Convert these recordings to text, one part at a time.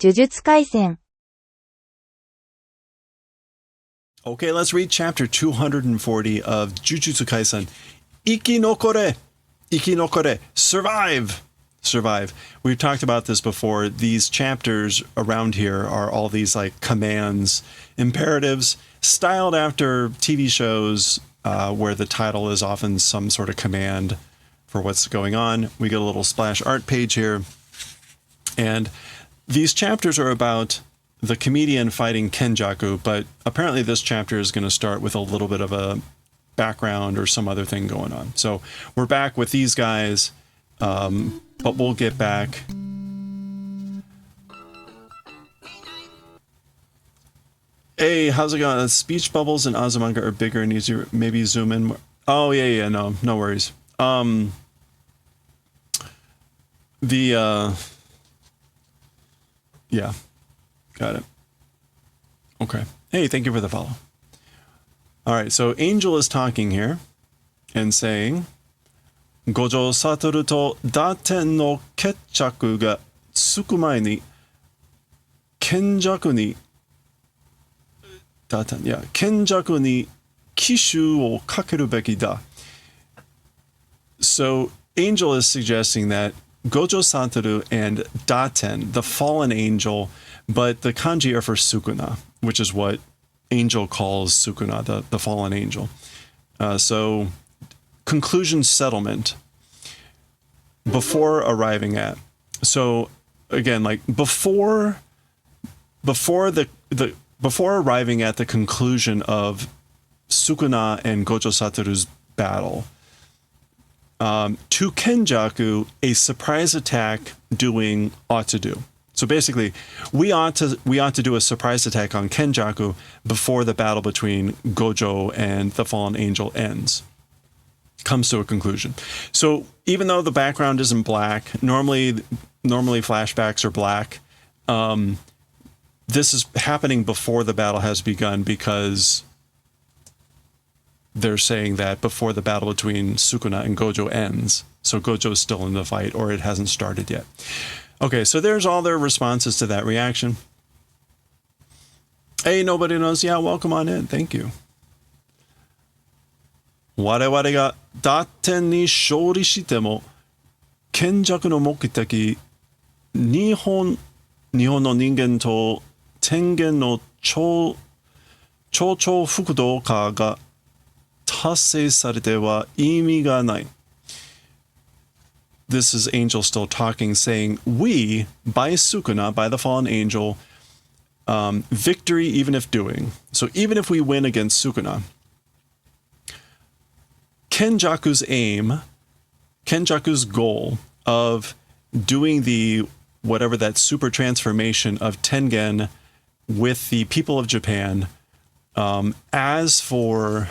呪術廻戦 Okay, let's read chapter 240 of Jujutsu Kaisen. Ikinokore! Ikinokore! Survive! Survive. We've talked about this before. These chapters around here are all these like commands, imperatives, styled after TV shows where the title is often some sort of command for what's going on. We get a little splash art page here. And these chapters are about the comedian fighting Kenjaku, but apparently this chapter is going to start with a little bit of a background or some other thing going on. So we're back with these guys, but we'll get back. Hey, how's it going? Speech bubbles in Azumanga are bigger and easier. Maybe zoom in more. Oh, yeah, no worries. Yeah. Got it. Okay. Hey, thank you for the follow. All right, so Angel is talking here and saying, Gojo Satoru to Daten no ketchaku ga tsuku mae ni Kenjaku ni Kenjaku ni kishu o kakeru beki da. So Angel is suggesting that Gojo Satoru and Daten, the fallen angel, but the kanji are for Sukuna, which is what Angel calls Sukuna, the fallen angel. So conclusion settlement before arriving at. So again, like before arriving at the conclusion of Sukuna and Gojo Satoru's battle, to Kenjaku, a surprise attack doing ought to do. So basically, we ought to do a surprise attack on Kenjaku before the battle between Gojo and the fallen angel ends. Comes to a conclusion. So even though the background isn't black, normally flashbacks are black. This is happening before the battle has begun because they're saying that before the battle between Sukuna and Gojo ends. So Gojo's still in the fight, or it hasn't started yet. Okay, so there's all their responses to that reaction. Hey, nobody knows. Yeah, welcome on in. Thank you. 我々が打点に勝利しても、賢弱の目的、日本の人間と天元の超速度化が達成されては意味がない。This is Angel still talking, saying, we, by Sukuna, by the fallen angel, victory even if doing. So even if we win against Sukuna, Kenjaku's aim, Kenjaku's goal of doing the whatever that super transformation of Tengen with the people of Japan, as for,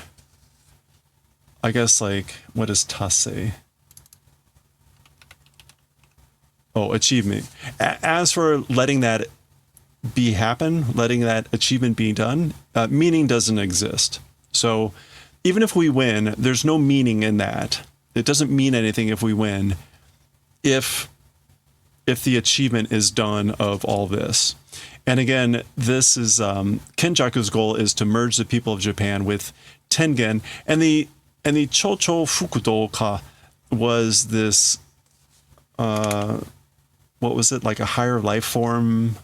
I guess, like, what does Tase? Oh, achievement. As for letting that letting that achievement be done, meaning doesn't exist. So even if we win, there's no meaning in that. It doesn't mean anything if we win, if the achievement is done of all this. And again, this is Kenjaku's goal is to merge the people of Japan with Tengen, and the Chocho Fukudoka was this what was it, like a higher life form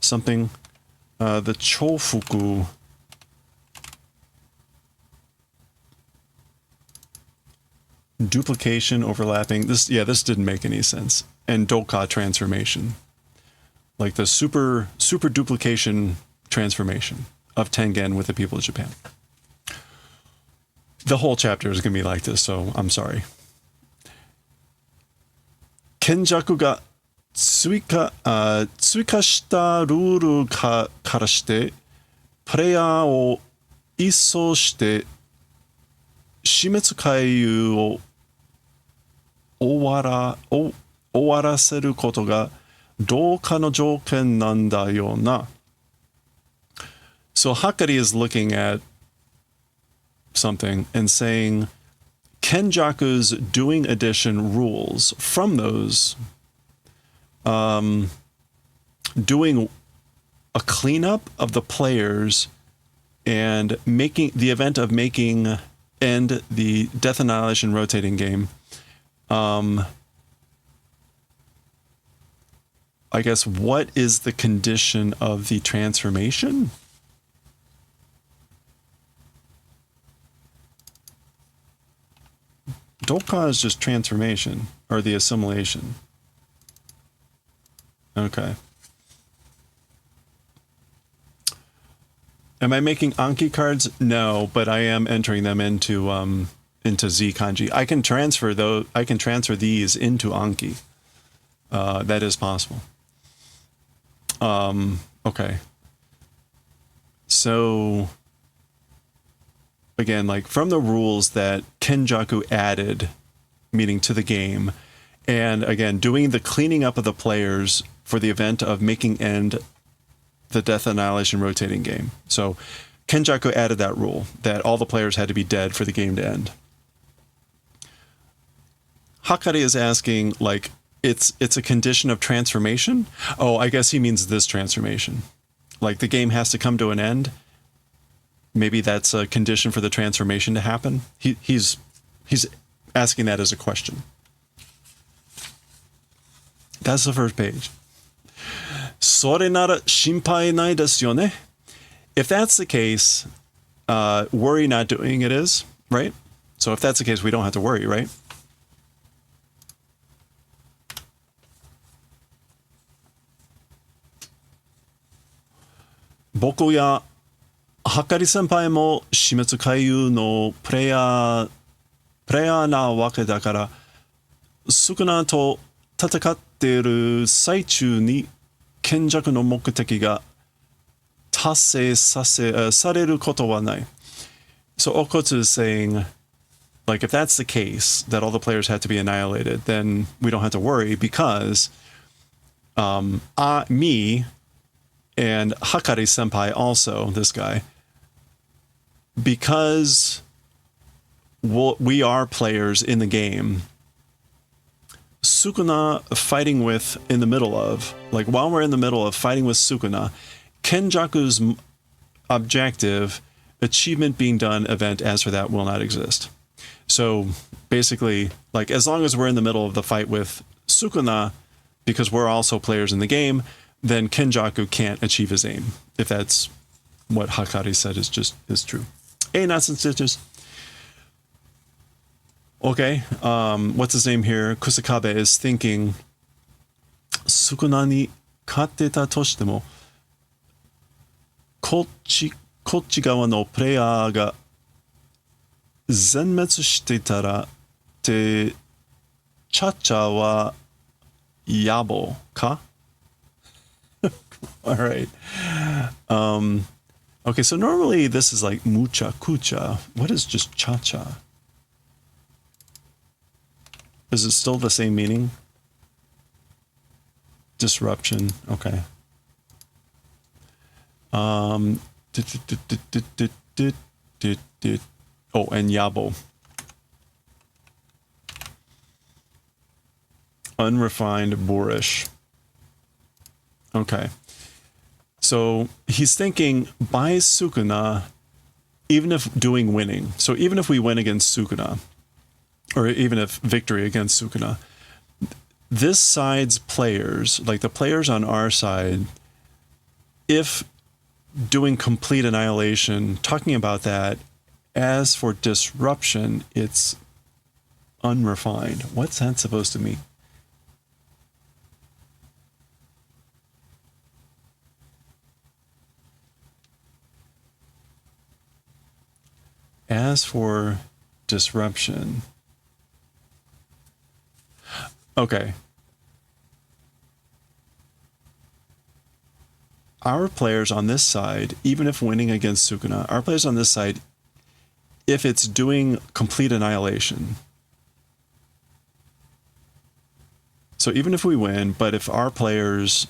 something, the Chofuku, duplication, overlapping, this didn't make any sense, and Doka transformation, like the super duplication transformation of Tengen with the people of Japan. The whole chapter is going to be like this, so I'm sorry. Kenjaku ga tsuika shita rule kara shite, player o isso shite, shimetsu kaiyu o owaraseru koto ga douka no jouken nan da yo na. So Hakari is looking at something and saying Kenjaku's doing addition rules from those doing a cleanup of the players and making the event of making end the Death Annihilation rotating game. I guess what is the condition of the transformation? Doka is just transformation or the assimilation. Okay. Am I making Anki cards? No, but I am entering them into Z kanji. I can transfer these into Anki. That is possible. Okay. So again, like from the rules that Kenjaku added, meaning to the game, and again, doing the cleaning up of the players for the event of making end the Death Annihilation rotating game. So Kenjaku added that rule that all the players had to be dead for the game to end. Hakari is asking, like, it's a condition of transformation? Oh, I guess he means this transformation. Like the game has to come to an end. Maybe that's a condition for the transformation to happen. He's asking that as a question. That's the first page. それなら心配ないですよね. If that's the case, worry not doing it is, right? So if that's the case, we don't have to worry, right? Boko ya Hakari senpai mo Shimetsu Kaiyu no player na wake da kara, Sukuna to 戦っている最中に賢弱の目的が達成されることはない. So Okotsu is saying, like, if that's the case, that all the players had to be annihilated, then we don't have to worry because me and Hakari senpai also, this guy, because we are players in the game, Sukuna fighting with in the middle of, like while we're in the middle of fighting with Sukuna, Kenjaku's objective, achievement being done event as for that will not exist. So basically, like as long as we're in the middle of the fight with Sukuna, because we're also players in the game, then Kenjaku can't achieve his aim. If that's what Hakari said is true. Hey, Nuts and Stitches. Okay, what's his name here? Kusakabe is thinking, Sukuna ni katte ta toshite mo, こっち側のプレイヤーが全滅してたらってチャチャは野暮か? All right. Okay, so normally this is like mucha kucha. What is just cha-cha? Is it still the same meaning? Disruption. Okay. Oh, and yabo. Unrefined, boorish. Okay. So he's thinking by Sukuna, even if doing winning, so even if we win against Sukuna, or even if victory against Sukuna, this side's players, like the players on our side, if doing complete annihilation, talking about that, as for disruption, it's unrefined. What's that supposed to mean? As for disruption, okay. Our players on this side, even if winning against Sukuna, our players on this side, if it's doing complete annihilation. So even if we win, but if our players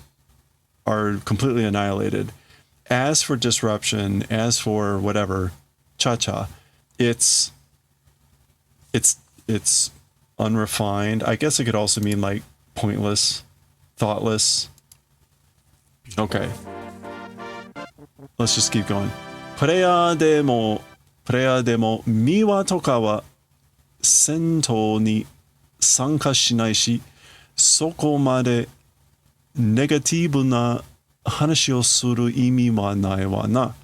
are completely annihilated, as for disruption, as for whatever, cha-cha, it's unrefined. I guess it could also mean like pointless, thoughtless. Okay. Let's just keep going. プレイヤーでもミワとかは戦闘に参加しないし、そこまでネガティブな話をする意味はないわな。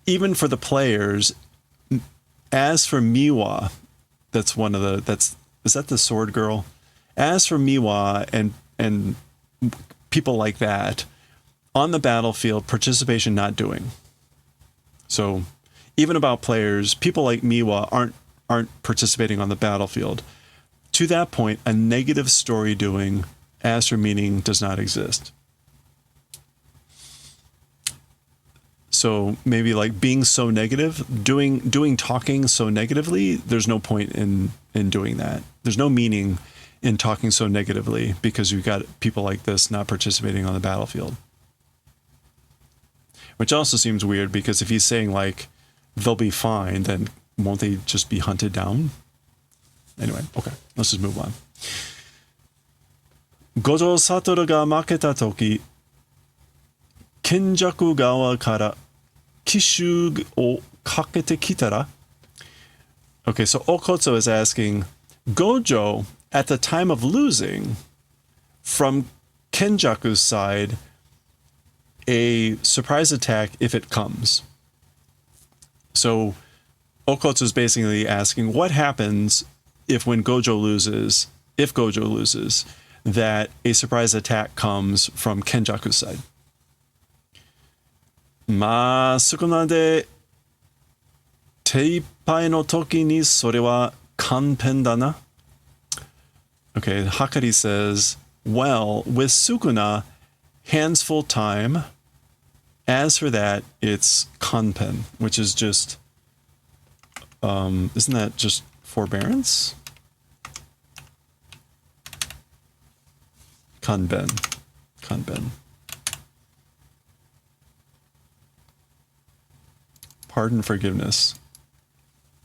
Even for the players, as for Miwa, that's one of the is that the sword girl? As for Miwa and people like that, on the battlefield, participation not doing. So even about players, people like Miwa aren't participating on the battlefield. To that point, a negative story doing, as for meaning, does not exist. So maybe like being so negative, doing talking so negatively, there's no point in doing that. There's no meaning in talking so negatively because you've got people like this not participating on the battlefield. Which also seems weird because if he's saying like they'll be fine, then won't they just be hunted down? Anyway, okay, let's just move on. Gojo Satoru ga maketa toki, Kenjaku gawa kara kishu o kakete kitara. Okay, so Okotsu is asking, Gojo, at the time of losing, from Kenjaku's side, a surprise attack if it comes. So Okotsu is basically asking, what happens if Gojo loses, that a surprise attack comes from Kenjaku's side? まあ、そこまで手いっぱいの時にそれは勘弁だな。Okay, Hakari says, well, with Sukuna, hands full time. As for that, it's kanpen, which is just, isn't that just forbearance? Kanben. Pardon, forgiveness.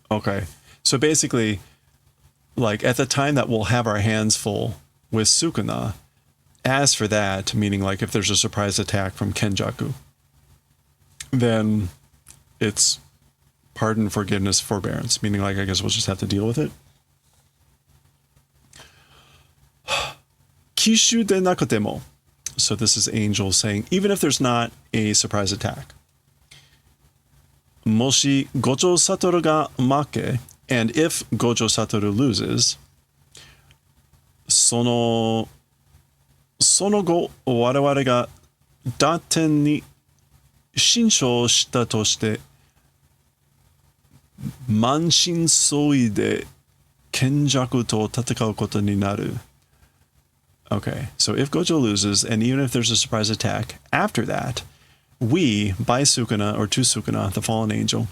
Okay, so basically, like at the time that we'll have our hands full with Sukuna, as for that, meaning like if there's a surprise attack from Kenjaku, then it's pardon, forgiveness, forbearance, meaning like I guess we'll just have to deal with it. Kishu de nakotemo. So this is Angel saying, even if there's not a surprise attack. Moshi Gojo Satoru ga make, and if Gojo Satoru loses, sono go waraware ga daten ni shinsho shita to shite manshin soi de Kenjaku to tatakau koto ni naru. Okay, so if Gojo loses, and even if there's a surprise attack, after that, we, by Sukuna, or to Sukuna, the fallen angel,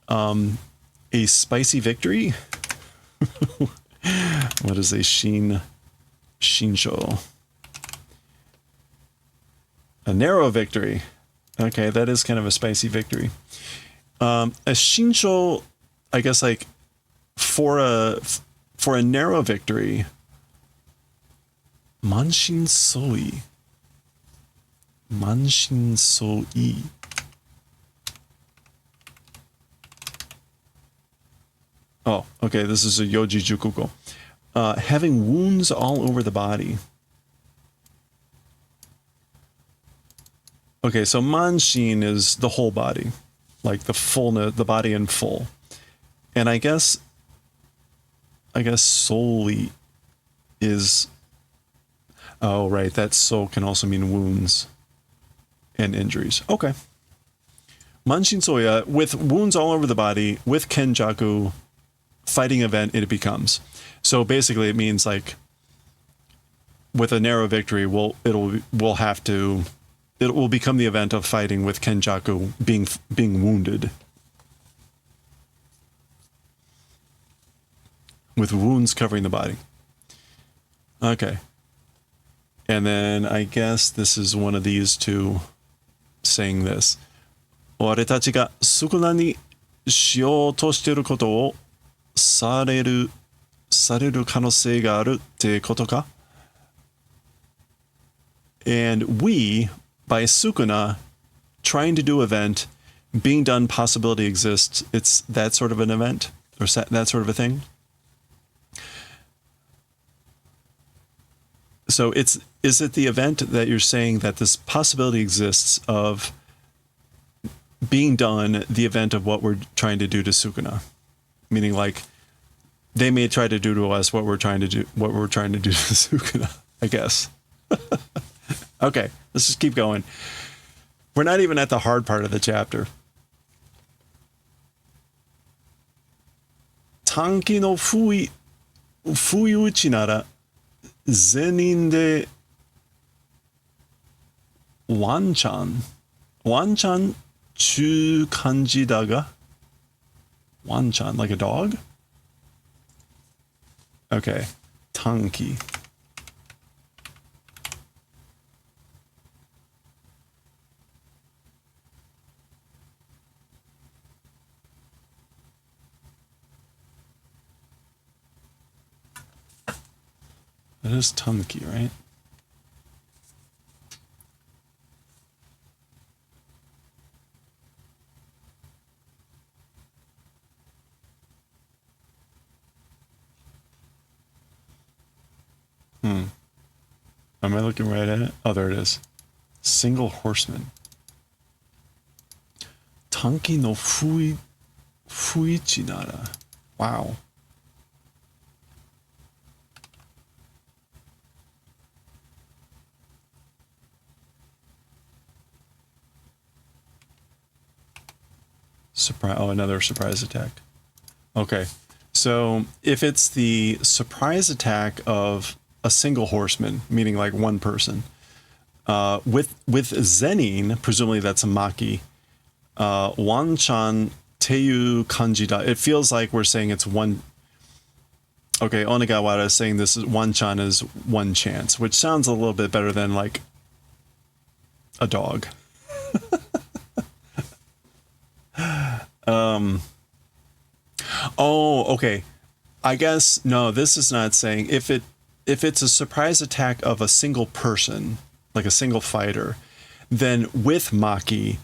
a spicy victory? What is a shinsho? A narrow victory. Okay, that is kind of a spicy victory. A shinsho, I guess like for a narrow victory, Manshin soi. Oh, okay, this is a Yoji Jukuko. Having wounds all over the body. Okay, so Manshin is the whole body. Like the fullness, the body in full. And I guess soli is... Oh, right, that so can also mean wounds and injuries. Okay. Manshin Soya, with wounds all over the body, with Kenjaku, fighting event it becomes. So basically it means like with a narrow victory, it will become the event of fighting with Kenjaku being wounded. With wounds covering the body. Okay. And then I guess this is one of these two saying this. 俺たちが少なにしようとしていることをされる可能性があるってことか? And we, by Sukuna, trying to do event, being done, possibility exists. It's that sort of an event, or that sort of a thing. So is it the event that you're saying that this possibility exists of being done, the event of what we're trying to do to Sukuna? Meaning like they may try to do to us what we're trying to do to Sukuna, I guess. Okay, let's just keep going. We're not even at the hard part of the chapter. Tanki no fuyuchi nara zenin de wanchan. Wanchan chu kanji daga. Wanchan, like a dog? Okay. Tanki. That is Tanki, right? Am I looking right at it? Oh, there it is. Single horseman. Tanki no fuichi nara. Wow. Surprise! Oh, another surprise attack. Okay, so if it's the surprise attack of a single horseman, meaning like one person, with Zenin, presumably that's a Maki. Wanchan Teiyu Kanji da. It feels like we're saying it's one. Okay, Onigawara is saying this is Wanchan is one chance, which sounds a little bit better than like a dog. Oh, okay. I guess no, this is not saying if it's a surprise attack of a single person, like a single fighter, then with Maki,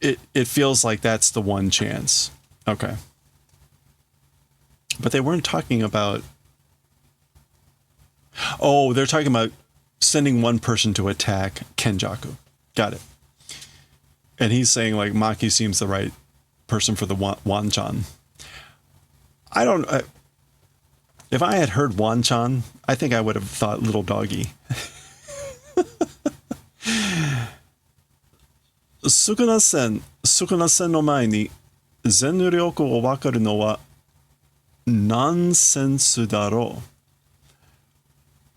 it feels like that's the one chance. Okay. But they weren't talking about. Oh, they're talking about sending one person to attack Kenjaku. Got it. And he's saying like Maki seems the right person for the Wanchan. I don't. If I had heard Wanchan, I think I would have thought little doggy. Sukuna-sen no mae ni zenryoku o wakaru no wa nansensu daro.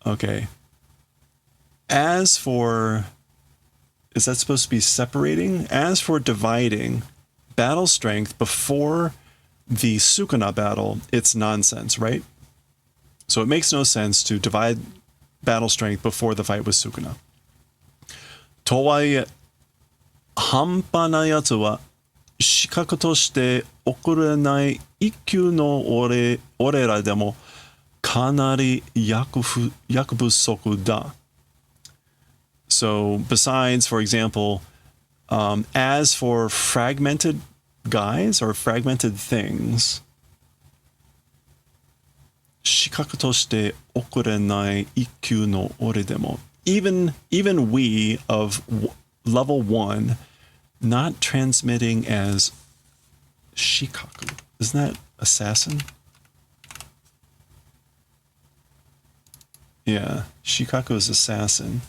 Okay. As for, is that supposed to be separating? As for dividing battle strength before the Sukuna battle, it's nonsense, right? So it makes no sense to divide battle strength before the fight with Sukuna. Towaie, hanpa na yatsu wa shikaku toshite okurenai ikkyu no orera demo kanari yakubusoku da. So besides, for example, as for fragmented guys or fragmented things, shikaku toshite okurenai ikkyu no ore demo. Even we of level 1 not transmitting as shikaku. Isn't that assassin? Yeah, shikaku is assassin.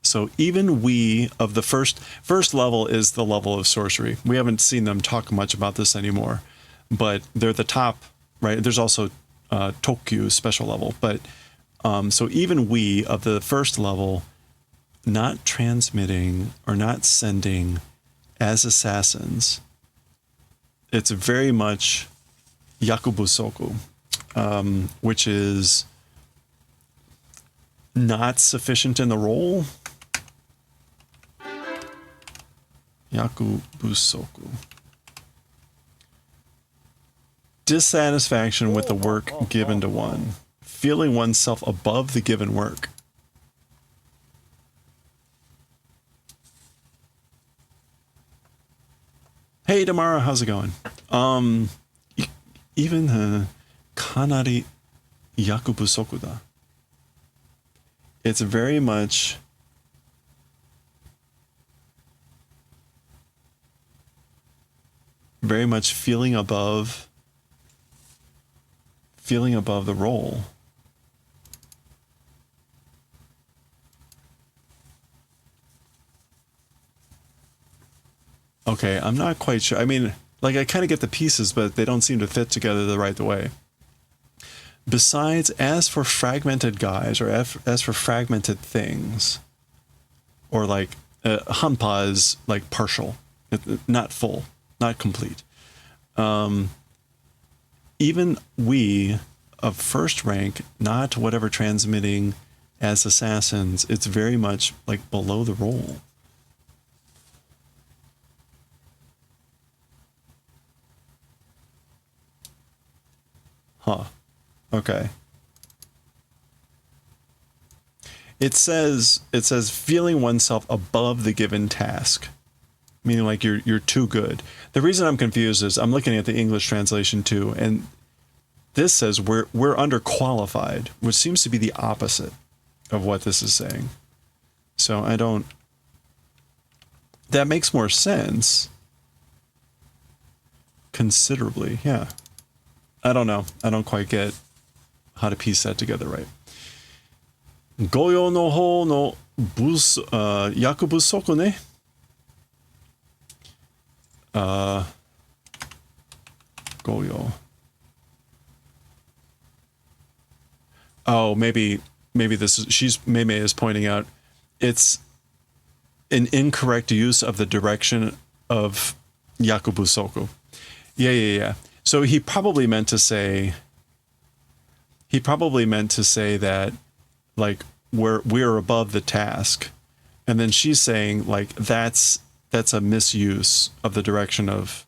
So even we of the first level is the level of sorcery. We haven't seen them talk much about this anymore, but they're the top, right? There's also Tokkyu special level, but so even we of the first level not transmitting or not sending as assassins, it's very much yakubusoku, which is not sufficient in the role. Yakubusoku. dissatisfaction with the work given to one, feeling oneself above the given work. Hey, Damara, how's it going? Even kanari yakubusoku da. It's very much feeling above the role. Okay, I'm not quite sure. I mean, like, I kind of get the pieces, but they don't seem to fit together the right way. Besides, as for fragmented guys, or as for fragmented things, or like, hanpa is like partial, not full, not complete. Even we of first rank, not whatever transmitting as assassins, it's very much like below the role. Huh. Okay. It says feeling oneself above the given task, meaning like you're too good. The reason I'm confused is I'm looking at the English translation too, and this says we're underqualified, which seems to be the opposite of what this is saying. So that makes more sense considerably. Yeah. I don't know. I don't quite get how to piece that together right. Goyo no ho no yakubusoku ne. Goyo. Oh, maybe this is Meme is pointing out it's an incorrect use of the direction of yakubusoku. Yeah. So he probably meant to say that like we're above the task, and then she's saying like that's a misuse of the direction of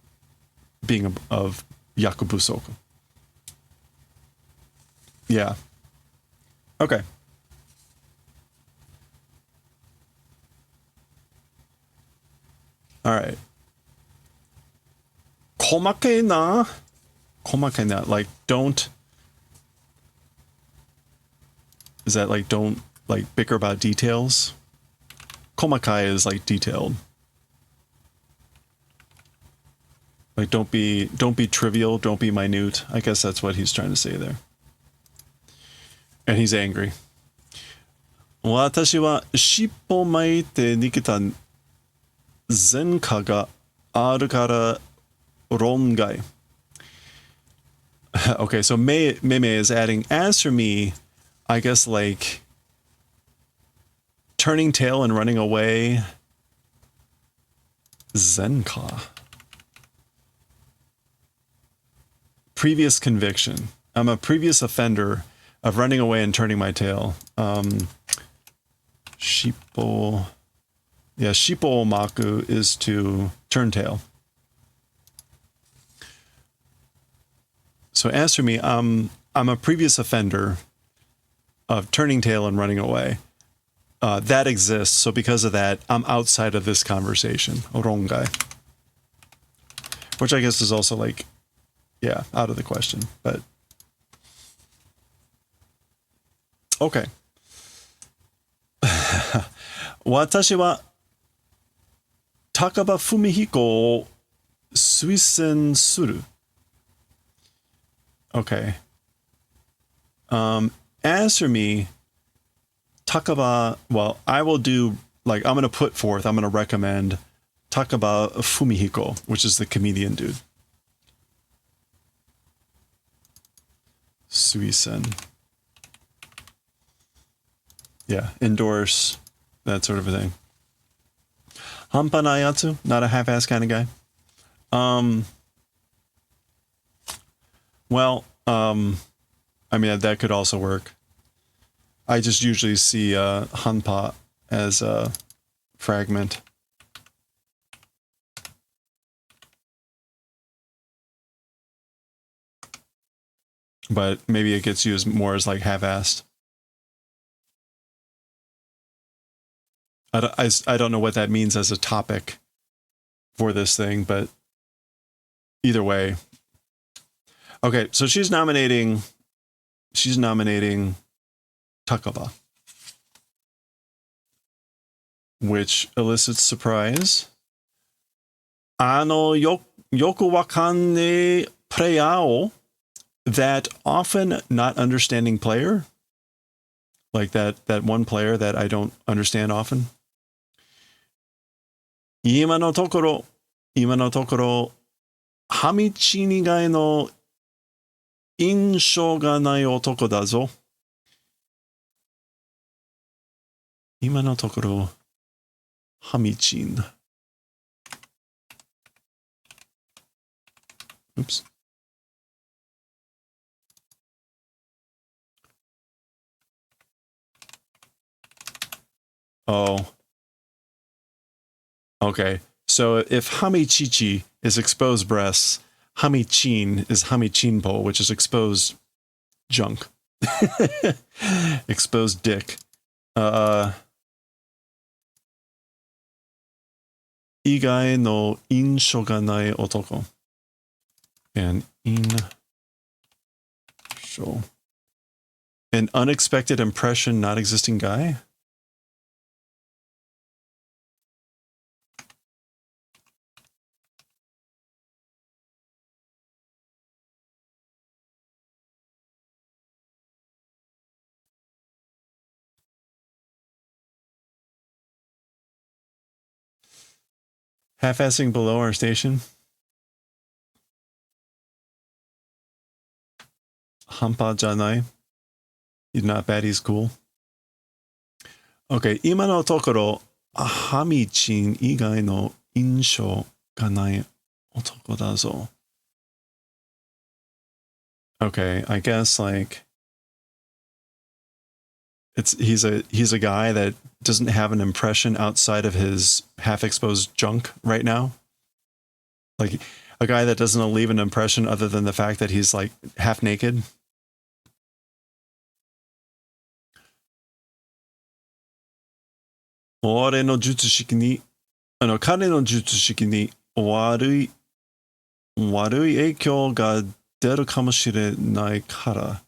being of yakubusoku. Yeah. Okay. All right. Komake na, like don't. Is that like don't like bicker about details? Komakai is like detailed. Like don't be trivial, don't be minute. I guess that's what he's trying to say there. And he's angry. 私は尻尾巻いて逃げた前科があるから論外. Okay, so Meme is adding, as for me, I guess like turning tail and running away. Zenka. Previous conviction. I'm a previous offender of running away and turning my tail. Shippo. Yeah, Shippo Maku is to turn tail. So as for me, I'm a previous offender of turning tail and running away. That exists, so because of that, I'm outside of this conversation. Orongai. Which I guess is also like, yeah, out of the question, but okay. 私は高場文彦を推薦する. Okay. As for me, Takaba, well, I will do, like, I'm going to put forth, I'm going to recommend Takaba Fumihiko, which is the comedian dude. Suisen. Yeah, endorse, that sort of a thing. Hampa Nayatsu, not a half-ass kind of guy. Well, I mean, that could also work. I just usually see Hanpa as a fragment. but maybe it gets used more as like half-assed. I don't know what that means as a topic for this thing, but either way. Okay, so she's nominating Takaba, which elicits surprise. Yoku wakanne player, that often not understanding player, like that one player that I don't understand often. 今のところハミチン以外の印象がない男だぞ。今のところハミチン。Oops. Oh. Okay. So if hamichichi is exposed breasts, hamichin is hamichinpo, which is exposed junk. Exposed dick. 以外の印象がない男. And an unexpected impression, not existing guy? Half-assing below our station. Hampa janai. He's not bad, he's cool. Okay, 今のところ、ハミチン以外の印象がない男だぞ. Okay, I guess like he's a guy that doesn't have an impression outside of his half-exposed junk right now. Like a guy that doesn't leave an impression other than the fact that he's like half naked.彼の術式に悪い影響が出るかもしれないから。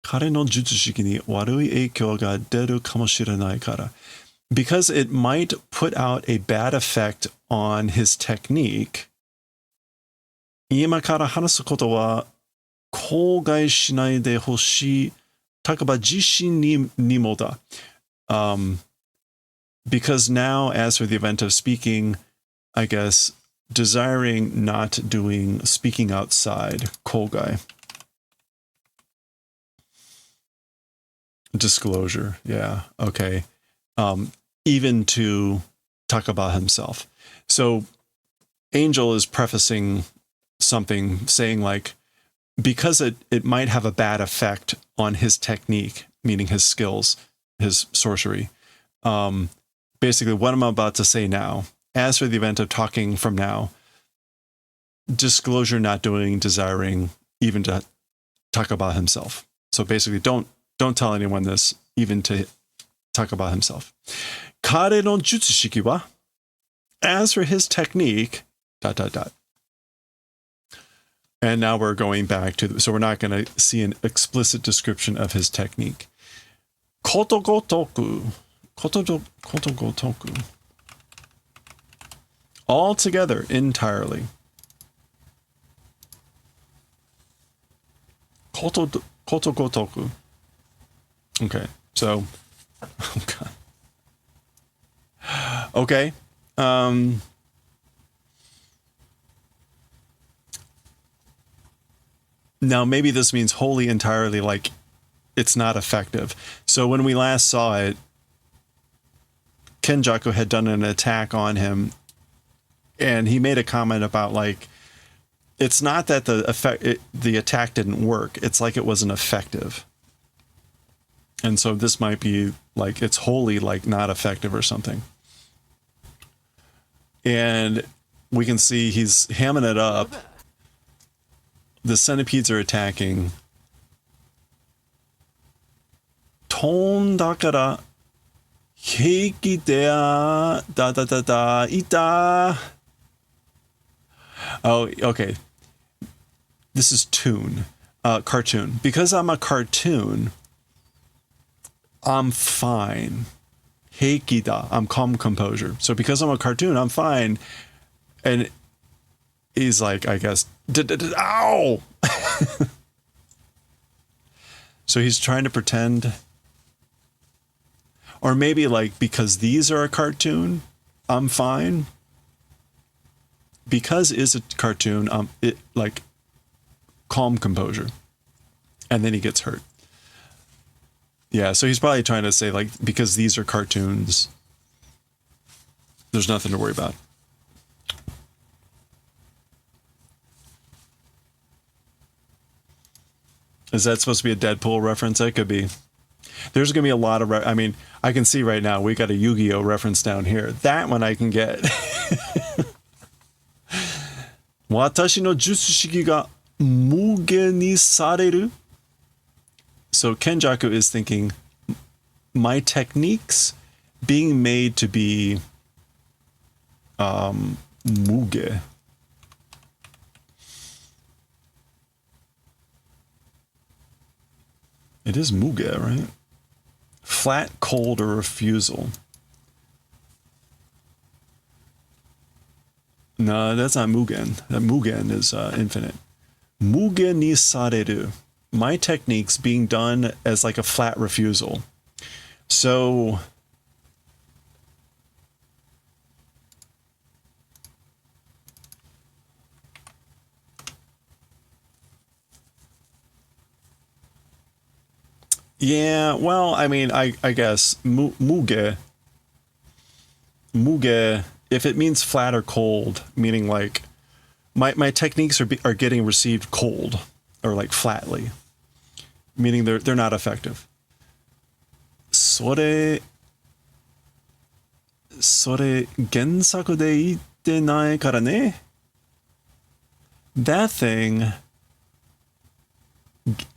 彼の術式に悪い影響が出るかもしれないから。Because it might put out a bad effect on his technique. 今から話すことは口外しないでほしい。Takaba自身にもだ。Because now, as for the event of speaking, I guess, desiring not doing speaking outside, kogai. Disclosure, yeah, okay. Even to Takaba himself. So Angel is prefacing something, saying like, because it might have a bad effect on his technique, meaning his skills, his sorcery. Basically, what I'm about to say now, as for the event of talking from now, disclosure not doing, desiring, even to Takaba himself. So basically, don't tell anyone this, even to Takaba himself. Kare no jutsushiki wa, as for his technique, ... And now we're going back to, so we're not going to see an explicit description of his technique. Kotogotoku. All together, entirely. Kotogotoku. Okay, so, oh God. Okay. Now, maybe this means wholly, entirely, like it's not effective. So when we last saw it, Kenjaku had done an attack on him, and he made a comment about like, it's not that the attack didn't work. It's like it wasn't effective. And so this might be like, it's wholly like not effective or something. And we can see he's hamming it up. The centipedes are attacking. Ton dakara heiki dea da da da da ita. Oh, okay. This is cartoon. Because I'm a cartoon, I'm fine. Heiki da, I'm calm composure. So because I'm a cartoon, I'm fine. And he's like, I guess, ow! So he's trying to pretend. Or maybe like, because these are a cartoon, I'm fine. Because is a cartoon, it like calm composure. And then he gets hurt. Yeah, so he's probably trying to say like, because these are cartoons, there's nothing to worry about. Is that supposed to be a Deadpool reference? That could be. There's going to be a lot of, I mean, I can see right now, we got a Yu-Gi-Oh reference down here. That one I can get. Watashi no jutsu shiki ga muge ni sareru. So Kenjaku is thinking, my techniques being made to be muge. It is muge, right? Flat, cold, or refusal. No, that's not Mugen. That Mugen is infinite. Muge ni sareru. My techniques being done as like a flat refusal. So yeah, well, I mean, I guess muge, if it means flat or cold, meaning like my techniques are getting received cold or like flatly, meaning they're not effective. Sore gensaku de itte nai kara ne. That thing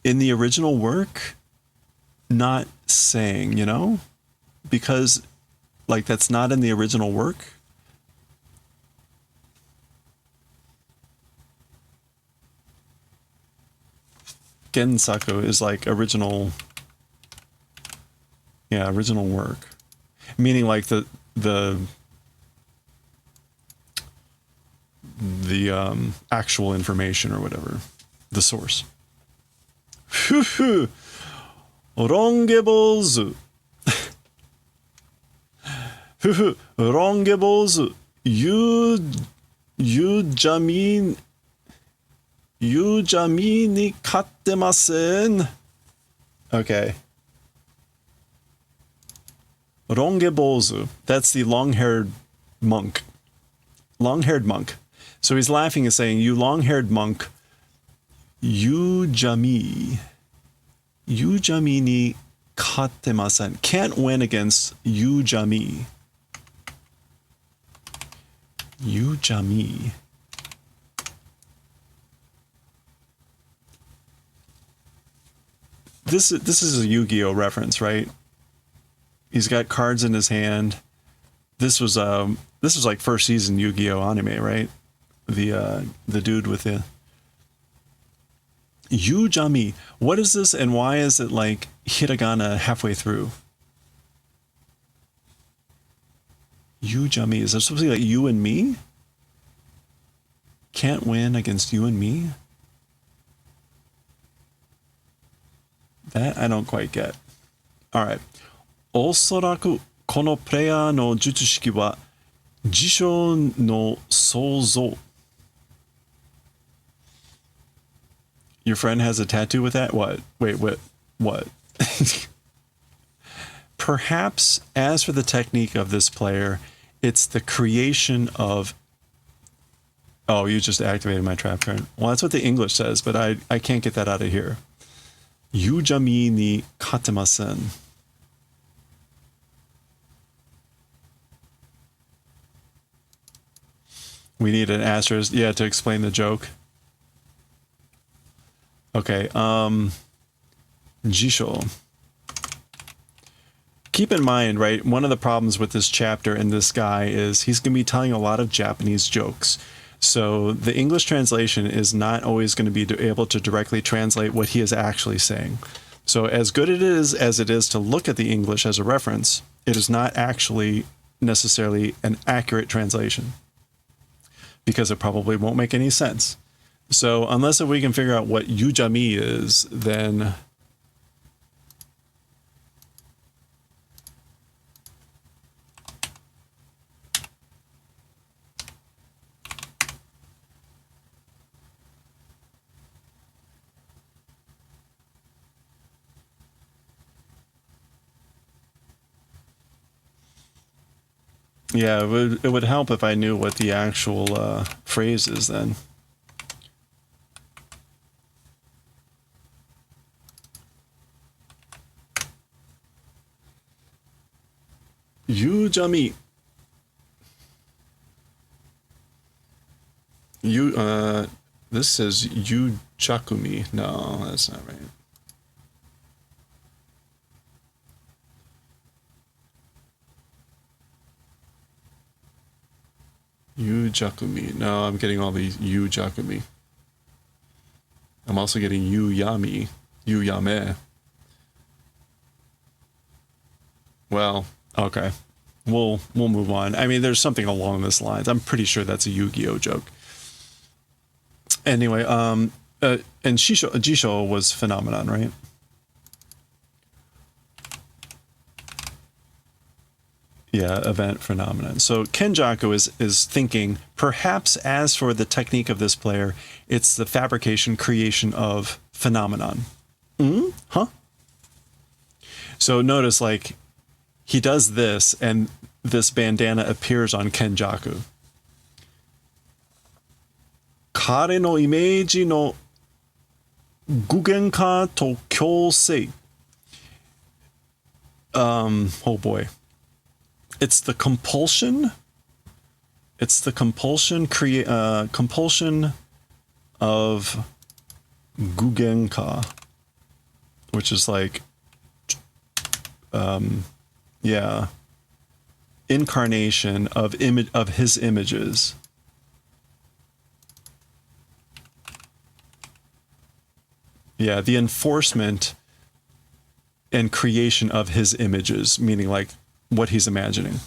in the original work, not saying, you know, because like that's not in the original work. Gensaku is like original work, meaning like the actual information or whatever, the source. Rongebozu. Rongebozu. Yujami ni kattemasen. Okay. Rongebozu. That's the long-haired monk. Long-haired monk. So he's laughing and saying, you long-haired monk, Yujami ni kattemasen. Can't win against Yujami. Yujami. This is a Yu-Gi-Oh reference, right? He's got cards in his hand. This was like first season Yu-Gi-Oh anime, right? The dude with the Yujami. What is this and why is it like hiragana halfway through? Yujami. Is there supposed to be like you and me? Can't win against you and me? That I don't quite get. All right. Osoraku kono player no jutsu shiki wa jisho no souzou. Your friend has a tattoo with that? What? Wait, what? Perhaps, as for the technique of this player, it's the creation of... Oh, you just activated my trap card. Well, that's what the English says, but I can't get that out of here. Yujami ni kattemasen. We need an asterisk, yeah, to explain the joke. Okay, Jisho. Keep in mind, right, one of the problems with this chapter and this guy is he's going to be telling a lot of Japanese jokes. So the English translation is not always going to be able to directly translate what he is actually saying. So as good as it is to look at the English as a reference, it is not actually necessarily an accurate translation because it probably won't make any sense. So unless we can figure out what yujami is, then yeah, it would help if I knew what the actual phrase is then. Yujami. This says Yujakumi. No, that's not right. Yujakumi. No, I'm getting all these Yujakumi. I'm also getting Yuyami. Yuyame. Well, okay. We'll move on. I mean, there's something along this lines. I'm pretty sure that's a Yu-Gi-Oh joke. Anyway, and Jisho was phenomenon, right? Yeah, event phenomenon. So Kenjaku is thinking, perhaps as for the technique of this player, it's the fabrication, creation of phenomenon. Huh? So notice, like, he does this, and this bandana appears on Kenjaku. Kare no imeji no gugenka to kyosei. Oh boy. It's the compulsion. It's the compulsion compulsion of gugenka, which is like, yeah, incarnation of his images. Yeah, the enforcement and creation of his images, meaning like what he's imagining.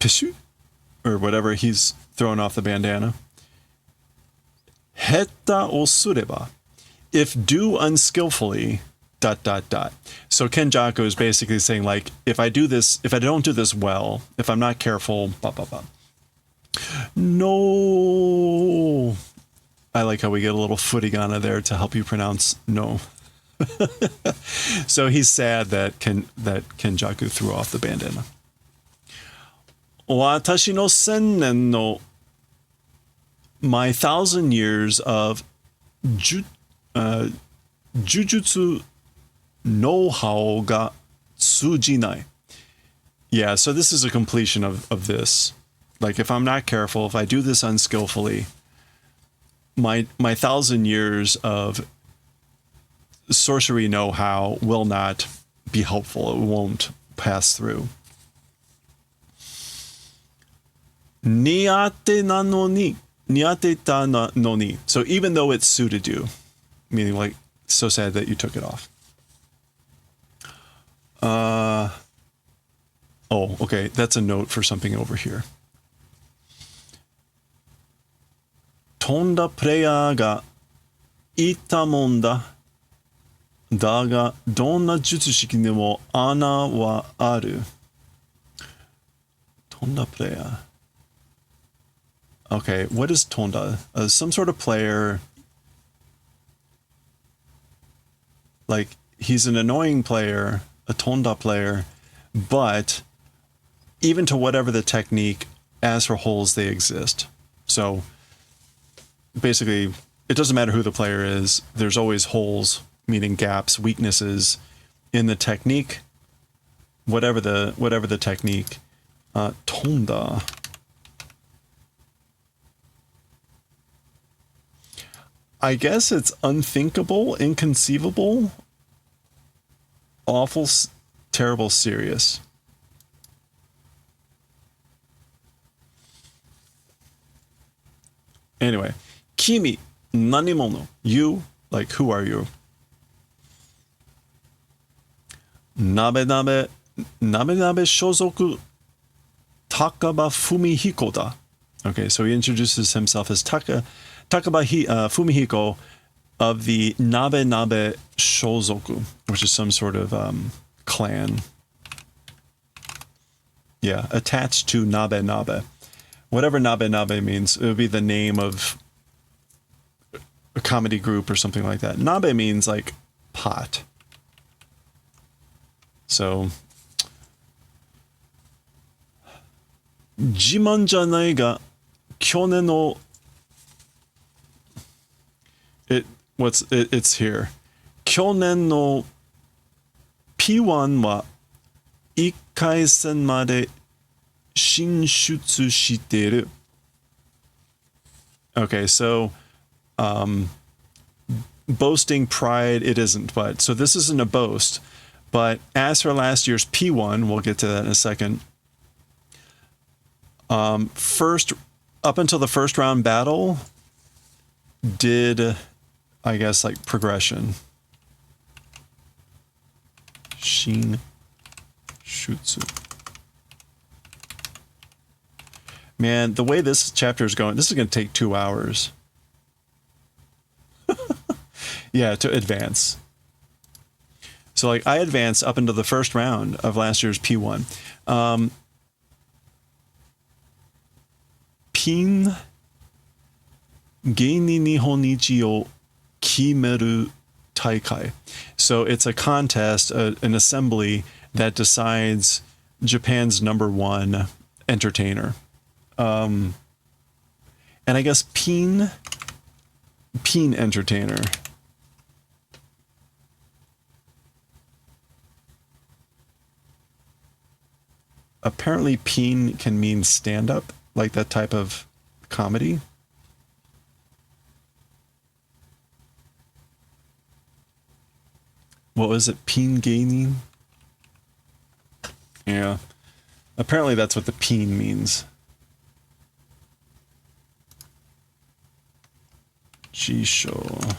Pishu? Or whatever he's throwing off the bandana. Hetta o sureba. If do unskillfully, ... So Kenjaku is basically saying, like, if I don't do this well, if I'm not careful, No. I like how we get a little footigana there to help you pronounce no. So he's sad that Kenjaku threw off the bandana. Watashi no sennen no, my 1,000 years of jujutsu know-how ga tsujinai. Yeah, so this is a completion of this. Like, if I'm not careful, if I do this unskillfully, my 1,000 years of sorcery know-how will not be helpful. It won't pass through. Niate na no ni. Niate ta no ni. So even though it suited you, meaning like, so sad that you took it off. Oh, okay. That's a note for something over here. Tonda player ga ita mon da. Daga donna jutsushiki de mo ana wa aru. Tonda player. Okay, what is Tonda? Some sort of player. Like, he's an annoying player, a Tonda player, but even to whatever the technique, as for holes, they exist. So basically, it doesn't matter who the player is. There's always holes, meaning gaps, weaknesses in the technique, whatever the technique. Tonda. I guess it's unthinkable, inconceivable, awful, terrible, serious. Anyway, Kimi, nanimono. You, like, who are you? Nabe nabe shozoku Takaba Fumihiko da. Okay, so he introduces himself as Takaba Fumihiko of the Nabe Nabe Shozoku, which is some sort of clan. Yeah, attached to Nabe Nabe. Whatever Nabe Nabe means, it would be the name of a comedy group or something like that. Nabe means like pot. So, jiman janai ga kyonen no it's here. Kyonen no P1 wa 1回戦まで進出してる. Okay, so boasting pride, it isn't, but so this isn't a boast. But as for last year's P1, we'll get to that in a second. First, up until the first round battle, did, I guess, like progression. Shin Shutsu. Man, the way this chapter is going, this is going to take 2 hours. Yeah, to advance. So, like, I advanced up into the first round of last year's P1. Pin Geini Nihonichi o Kimeru Taikai. So it's a contest, an assembly that decides Japan's #1 entertainer. And I guess Pin entertainer. Apparently Pin can mean stand-up, like that type of comedy. What was it? Pin gaining? Yeah. Apparently that's what the pin means. Jisho.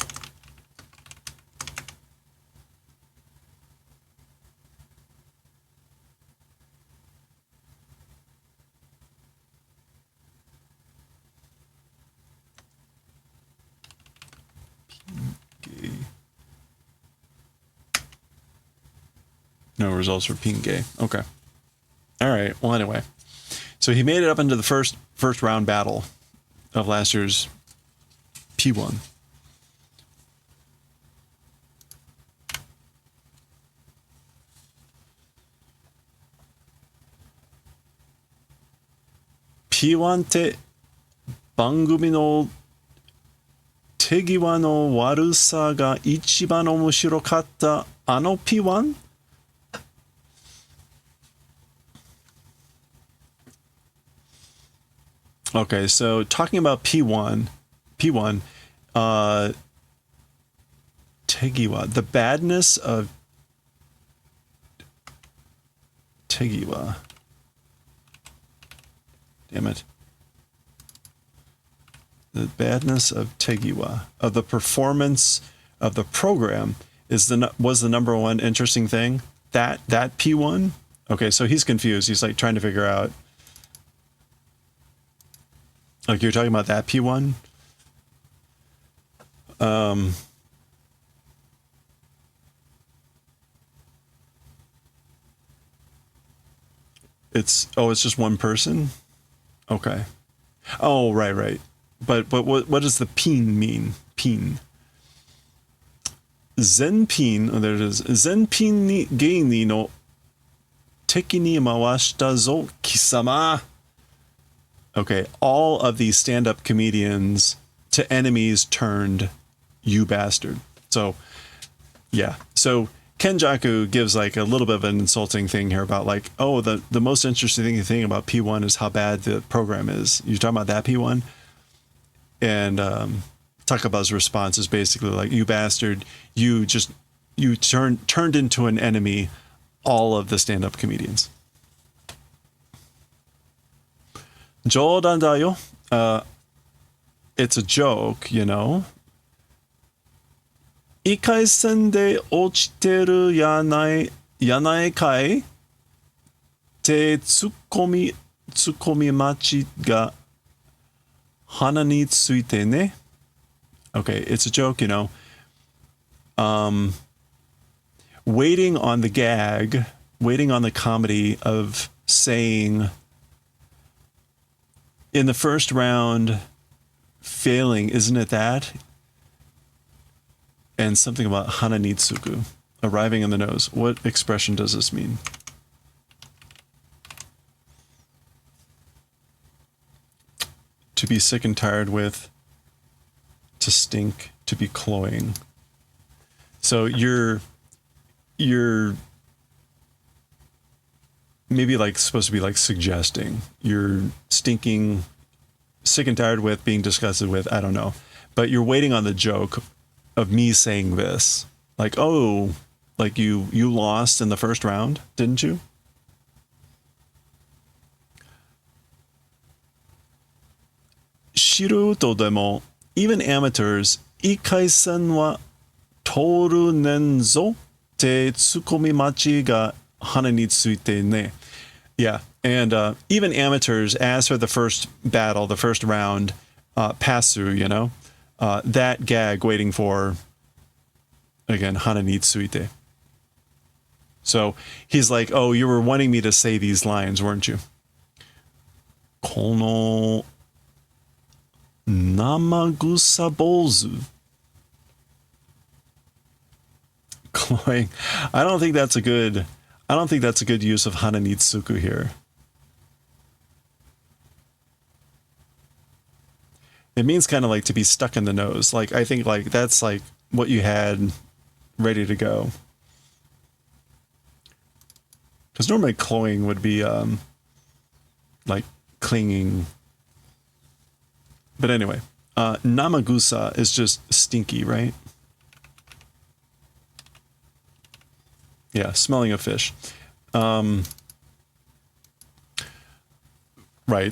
No results for Pingay. Okay. All right. Well, anyway. So he made it up into the first round battle of last year's P1. P1 って番組の手際の悪さが一番面白かったあの P1? Okay, so talking about P1, Tegiwa, the badness of Tegiwa. Damn it. The badness of Tegiwa, of the performance of the program was the #1 interesting thing. That P1? Okay, so he's confused. He's like trying to figure out. Like you're talking about that P1? It's just one person? Okay. Oh, right. But what does the pin mean? Pin. Zenpin, oh, there it is. Zenpin ni geini no teki ni mawashita zo kisama. Okay, all of these stand-up comedians to enemies turned, you bastard. So, yeah. So Kenjaku gives like a little bit of an insulting thing here about like, oh, the most interesting thing about P1 is how bad the program is. You're talking about that P1? And Takaba's response is basically like, you bastard, you turned into an enemy all of the stand-up comedians. 冗談だよ. It's a joke, you know. 異界線で落ちてるやないかいってツッコミ待ちが鼻についてね. Okay, it's a joke, you know. Waiting on the gag, waiting on the comedy of saying in the first round, failing, isn't it that? And something about hananitsuku, arriving in the nose. What expression does this mean? To be sick and tired with, to stink, to be cloying. So you're maybe like supposed to be like suggesting. You're stinking, sick and tired with, being disgusted with, I don't know. But you're waiting on the joke of me saying this. Like, oh, like you lost in the first round, didn't you? Shiruto demo, even amateurs, 異界線は通るねんぞってツッコミ待ちが鼻についてね. Yeah, and even amateurs, as for the first battle, the first round, passu, you know, that gag waiting for, again, hana ni tsuite. So he's like, oh, you were wanting me to say these lines, weren't you? Kono namagusa bozu. Cloying. I don't think that's a good use of hananitsuku here. It means kind of like to be stuck in the nose. Like, I think like that's like what you had ready to go. Because normally cloying would be like clinging. But anyway, namagusa is just stinky, right? Yeah, smelling of fish. Right,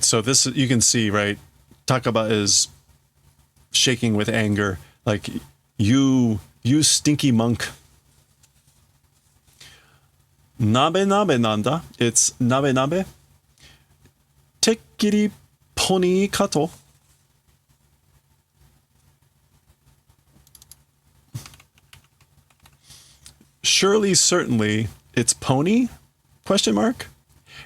so this, you can see, right, Takaba is shaking with anger. Like, you stinky monk. Nabe nanda. It's nabe. Tekkiri poni kato. Surely, certainly, it's pony? Question mark?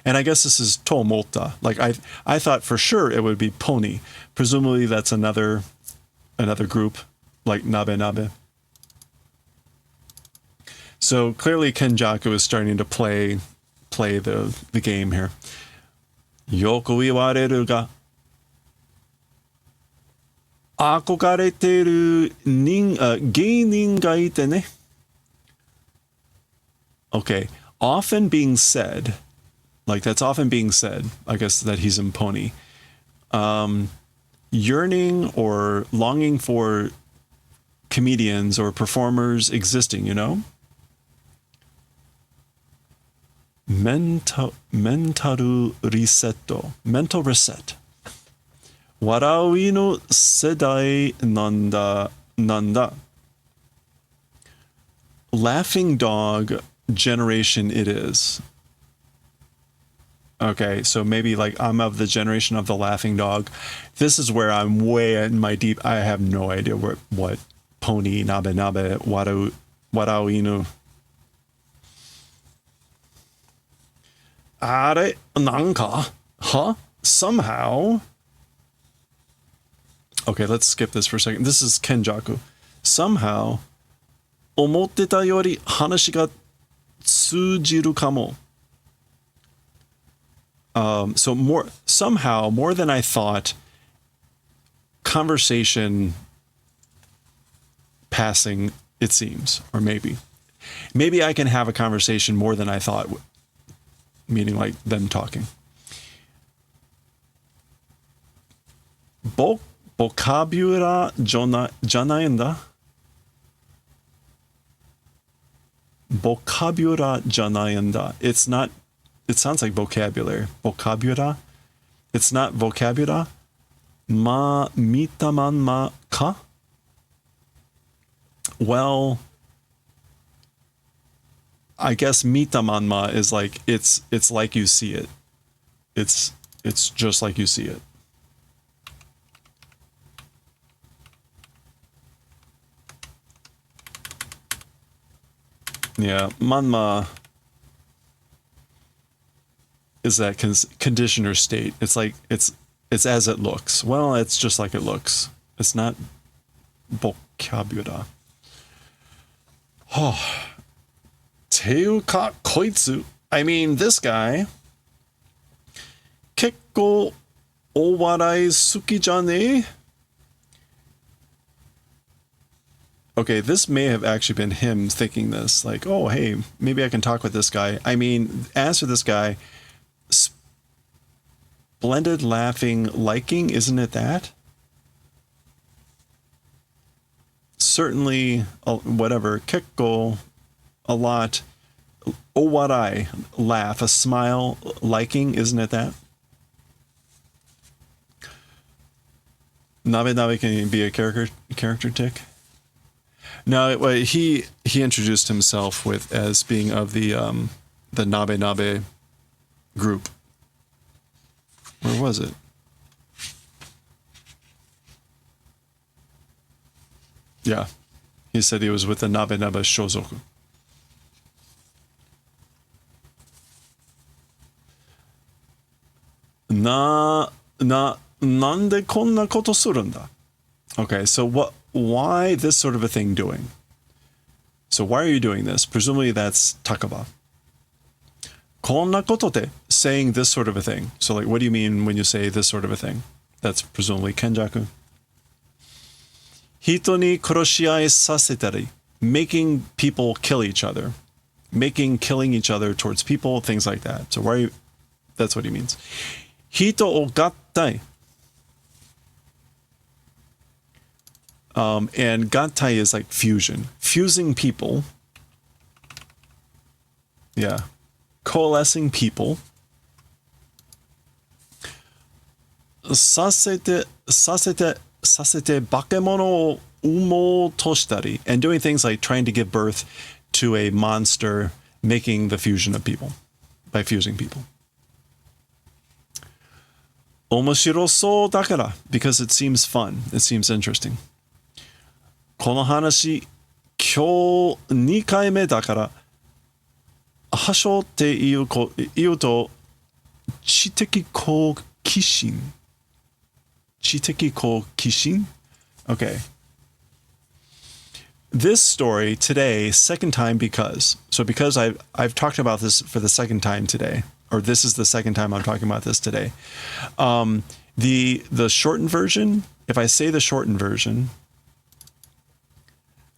And I guess this is tomolta. Like I thought for sure it would be pony. Presumably that's another group, like nabe. So clearly Kenjaku is starting to play the game here. Yoku iwareru ga akogareteru geinin ga ite ne. Okay, often being said, like that's often being said, I guess that he's in pony. Yearning or longing for comedians or performers existing, you know? Mental resetto. Mental reset. Waraui no sedai nanda. Laughing dog generation it is. Okay, so maybe like I'm of the generation of the laughing dog. This is where I'm way in my deep. I have no idea what pony nabe warau inu. Are nanka? Huh? Somehow. Okay, let's skip this for a second. This is Kenjaku. Somehow, omotteta yori hanashi ga tsujiru kamo. So more than I thought, conversation passing, it seems, or maybe I can have a conversation more than I thought, meaning like them talking. vocabula janayanda. Vocabula janayanda. It's not, it sounds like vocabulary. Vocabula. It's not vocabula. Ma mitamanma ka? Well, I guess mitamanma is like it's like you see it. It's just like you see it. Yeah, manma is that conditioner state. It's like it's as it looks. Well, it's just like it looks. It's not vocabula. Oh. Teuka koitsu. I mean, this guy. Kekko owarai suki jane? Okay, this may have actually been him thinking this. Like, oh, hey, maybe I can talk with this guy. I mean, as for this guy, splendid, laughing, liking, isn't it that? Certainly, whatever. Kekko, a lot. Owarai, laugh, a smile, liking, isn't it that? Nabe can be a character tick. No, he introduced himself as being of the Nabe group. Where was it? Yeah, he said he was with the Nabe Shozoku. Nande konna koto surunda? Okay, so why this sort of a thing doing? So why are you doing this? Presumably that's takaba. Konna koto te, saying this sort of a thing. So like, what do you mean when you say this sort of a thing? That's presumably kenjaku. Hito ni koroshiai sasetari, making people kill each other. Killing each other towards people, things like that. So why are you, that's what he means. Hito o gattai. And gattai is like fusion. Fusing people. Yeah. Coalescing people. Sasete bakemono o umo toshitari. And doing things like trying to give birth to a monster, making the fusion of people. By fusing people. Omoshiro so dakara, because it seems fun. It seems interesting. Kono hanashi, kyou 2回目だから、hasho te iu to, 知的好奇心. 知的好奇心? Okay. This story today, second time because. So because I've talked about this for the second time today. Or this is the second time I'm talking about this today. The shortened version, if I say the shortened version,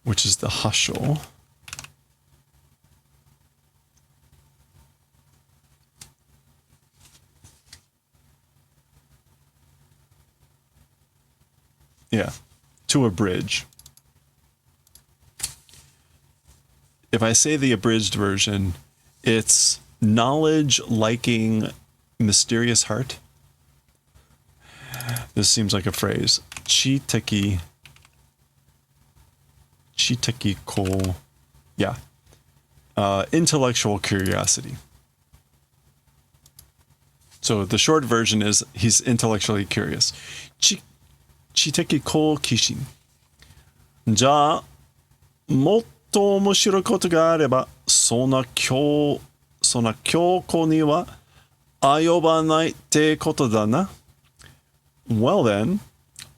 which is the hasho, yeah, to abridge. If I say the abridged version, it's knowledge, liking, mysterious heart. This seems like a phrase. Chiteki ko. Yeah. Intellectual curiosity. So the short version is he's intellectually curious. Chiteki ko kishin. Ja, motto omoshiru koto ga areba, sona kyoko ni wa ayobanai te koto da na. Well then,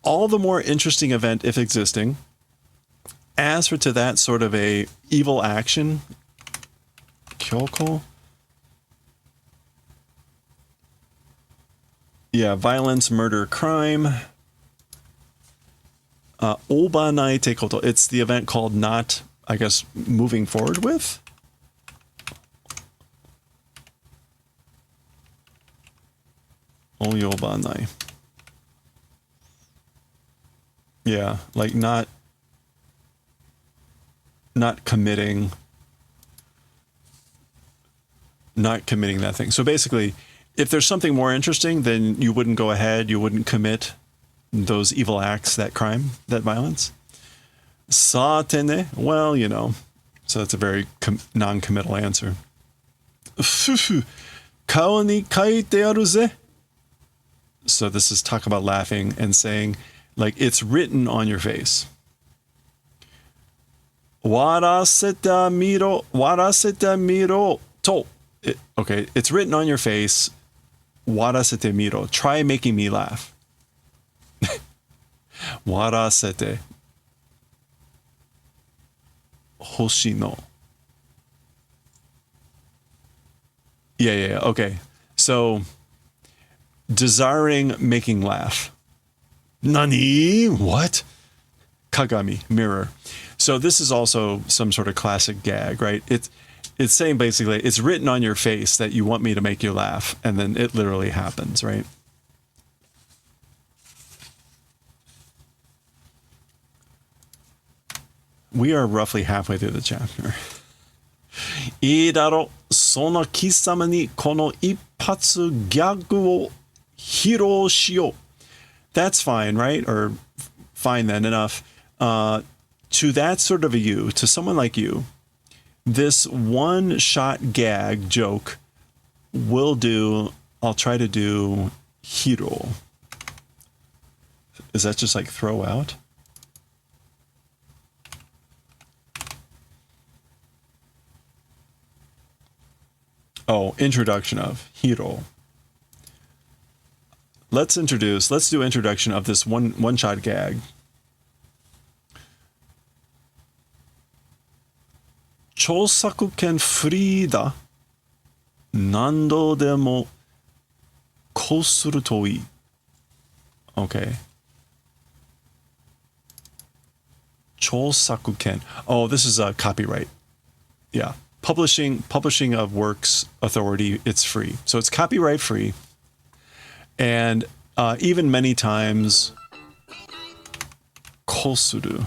all the more interesting event if existing. As for to that sort of a evil action, kyoko? Yeah, violence, murder, crime. Obanai te koto. It's the event called not, I guess, moving forward with. Oyobanai. Yeah, like not committing that thing. So basically, if there's something more interesting, then you wouldn't go ahead, you wouldn't commit those evil acts, that crime, that violence. Satene, well, you know, so that's a very non-committal answer. Kao ni kaite aru ze. So this is talk about laughing and saying, like, it's written on your face. Waraseta miro to. Okay, it's written on your face. Warasete miro. Try making me laugh. Warasete. Hoshino. Yeah. Okay. So, desiring making laugh. Nani? What? Kagami, mirror. So this is also some sort of classic gag, right? It's saying basically, it's written on your face that you want me to make you laugh, and then it literally happens, right? We are roughly halfway through the chapter. いいだろ、その貴様にこの一発ギャグを披露しよう. That's fine, right? Or fine then, enough. To that sort of a you, to someone like you, this one-shot gag joke will do. I'll try to do hiro. Is that just like throw out? Oh, introduction of hiro. Let's do introduction of this one-shot gag. 著作権フリーだ。何度でもこうするといい. Okay. 著作権. Oh, this is a copyright. Yeah. Publishing of works authority, it's free. So it's copyright free. And even many times, こうする.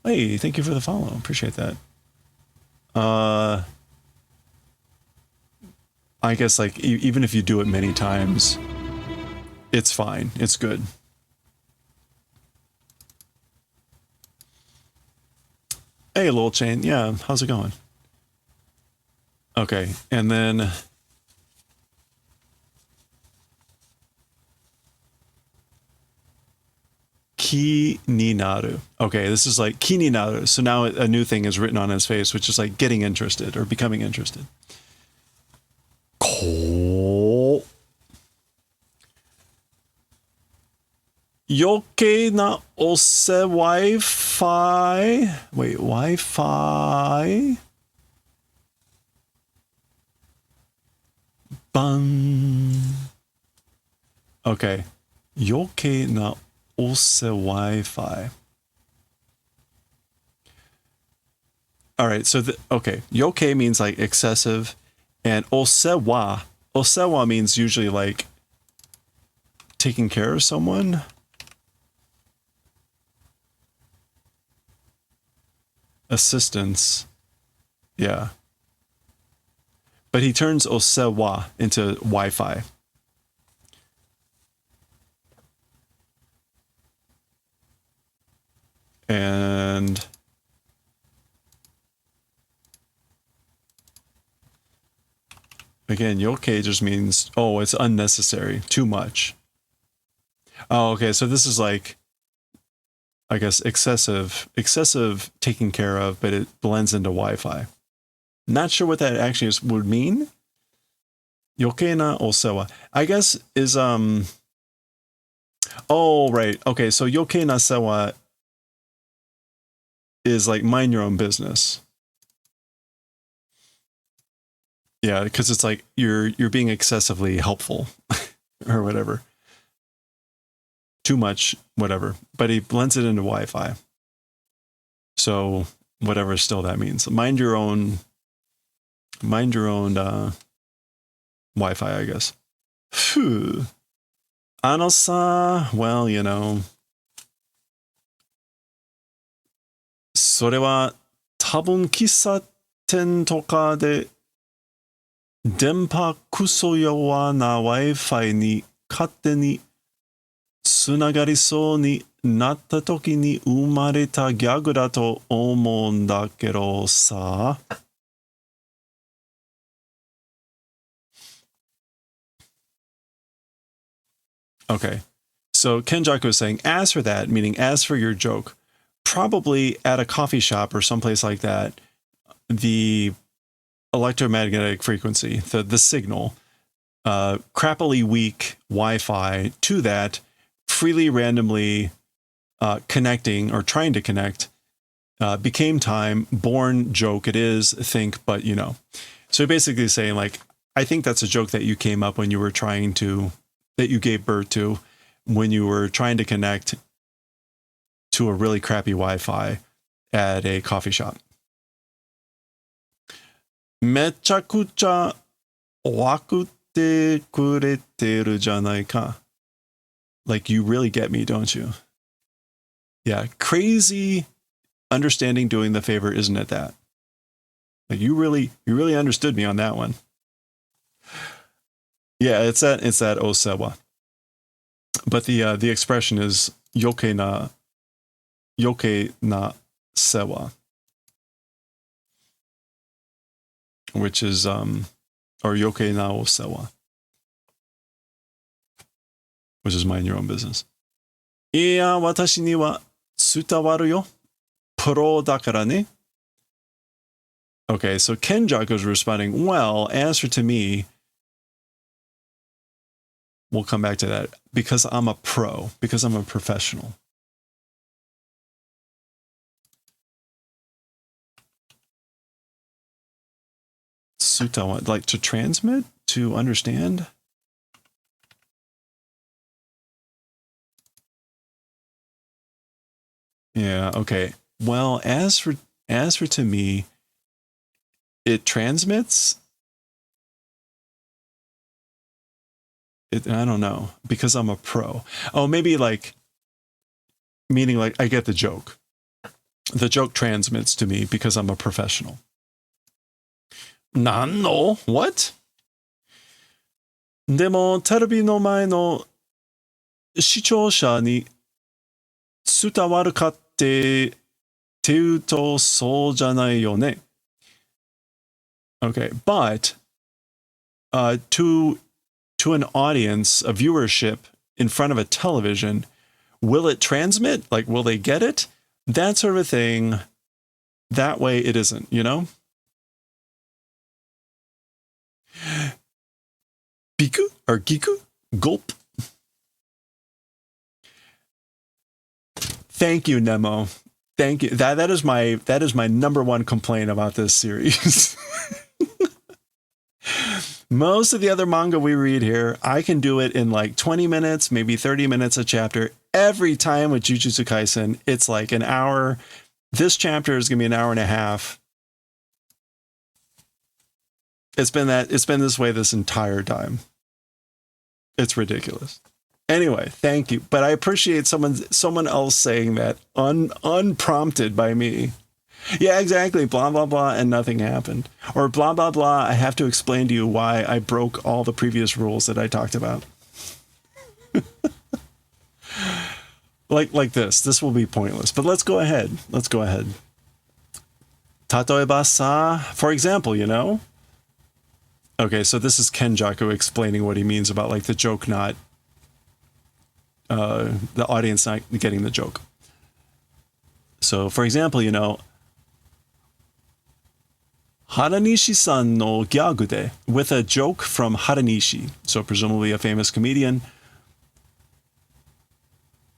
Hey, thank you for the follow. Appreciate that. I guess like even if you do it many times, it's fine. It's good. Hey, Lil Chain. Yeah, how's it going? Okay, and then ki ni naru. Okay, this is like ki ni naru. So now a new thing is written on his face, which is like getting interested or becoming interested. Ko. Yoke na ose Wi-Fi. Wait, Wi-Fi? Bun. Okay. Yoke na ose Wi-Fi. All right. So, okay. Yoke means like excessive. And osewa means usually like taking care of someone. Assistance. Yeah. But he turns osewa into Wi-Fi. And again, yoke just means, oh, it's unnecessary, too much. Oh, okay. So this is like, I guess, excessive taking care of, but it blends into Wi-Fi. Not sure what that actually would mean. Yokena osewa, I guess, is oh, right. Okay, so yokena sewa is like mind your own business. Yeah, because it's like you're being excessively helpful or whatever. Too much, whatever. But he blends it into Wi-Fi. So whatever still that means. Mind your own Wi-Fi, I guess. Phew. Anosa, well, you know. それは多分喫茶店とかで電波クソ弱な Wi-Fi に勝手につながりそうになった時に生まれたギャグだと思うんだけどさ。Okay. So Kenjaku is saying, as for that, meaning as for your joke, probably at a coffee shop or someplace like that, the electromagnetic frequency, the signal, crappily weak Wi-Fi to that, freely randomly connecting or trying to connect, became time, born joke it is, think, but you know. So basically saying like, I think that's a joke that you came up when you were trying to, that you gave birth to when you were trying to connect to a really crappy Wi-Fi at a coffee shop. めちゃくちゃ分かってくれてるじゃないか. Like, you really get me, don't you? Yeah, crazy understanding doing the favor, isn't it that? Like, you really understood me on that one. Yeah, it's that osewa. But the expression is yoke na sewa, which is or yoke na osewa, which is mind your own business. いや、私には伝わるよ。プロだからね。Okay, so Kenjaku is responding, well, answer to me. We'll come back to that. Because I'm a pro. Because I'm a professional. Sutawa, like to transmit? To understand? Yeah, okay. Well, as for to me, it transmits. I don't know, because I'm a pro. Oh, maybe like, meaning like I get the joke. The joke transmits to me because I'm a professional. Nano? What? でも、テレビの前の視聴者に伝わるかって言うとそうじゃないよね。Okay, but to an audience, a viewership in front of a television, will it transmit? Like, will they get it? That sort of a thing. That way it isn't, you know? Biku or Giku? Gulp. Thank you, Nemo. Thank you. That is my number one complaint about this series. Most of the other manga we read here, I can do it in like 20 minutes, maybe 30 minutes a chapter. Every time with Jujutsu Kaisen, it's like an hour. This chapter is going to be an hour and a half. It's been this way this entire time. It's ridiculous. Anyway, thank you. But I appreciate someone else saying that unprompted by me. Yeah, exactly. Blah, blah, blah, and nothing happened. Or blah, blah, blah. I have to explain to you why I broke all the previous rules that I talked about. like this. This will be pointless. But let's go ahead. Tatoeba sa, for example, you know? Okay, so this is Kenjaku explaining what he means about like the joke not, the audience not getting the joke. So, for example, you know, Haranishi-san no gyagu de, with a joke from Haranishi, so presumably a famous comedian.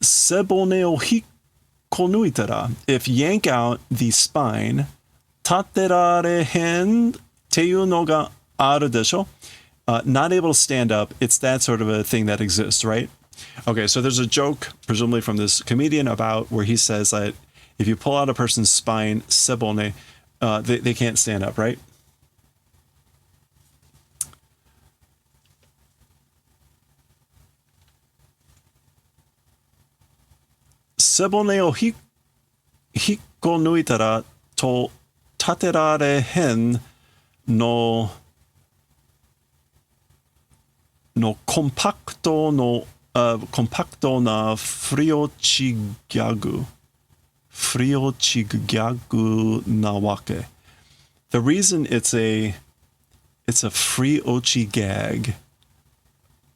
Sebone o hikonuitara, if yank out the spine, tateraren teiyu no ga aru desho, not able to stand up, it's that sort of a thing that exists, right? Okay, so there's a joke, presumably from this comedian, about where he says that if you pull out a person's spine, sebone, they can't stand up, right? Sebone o 引っこ抜いたらと立てられへんのコンパクトなフリオチギャグなわけ. The reason it's a free ochi gag,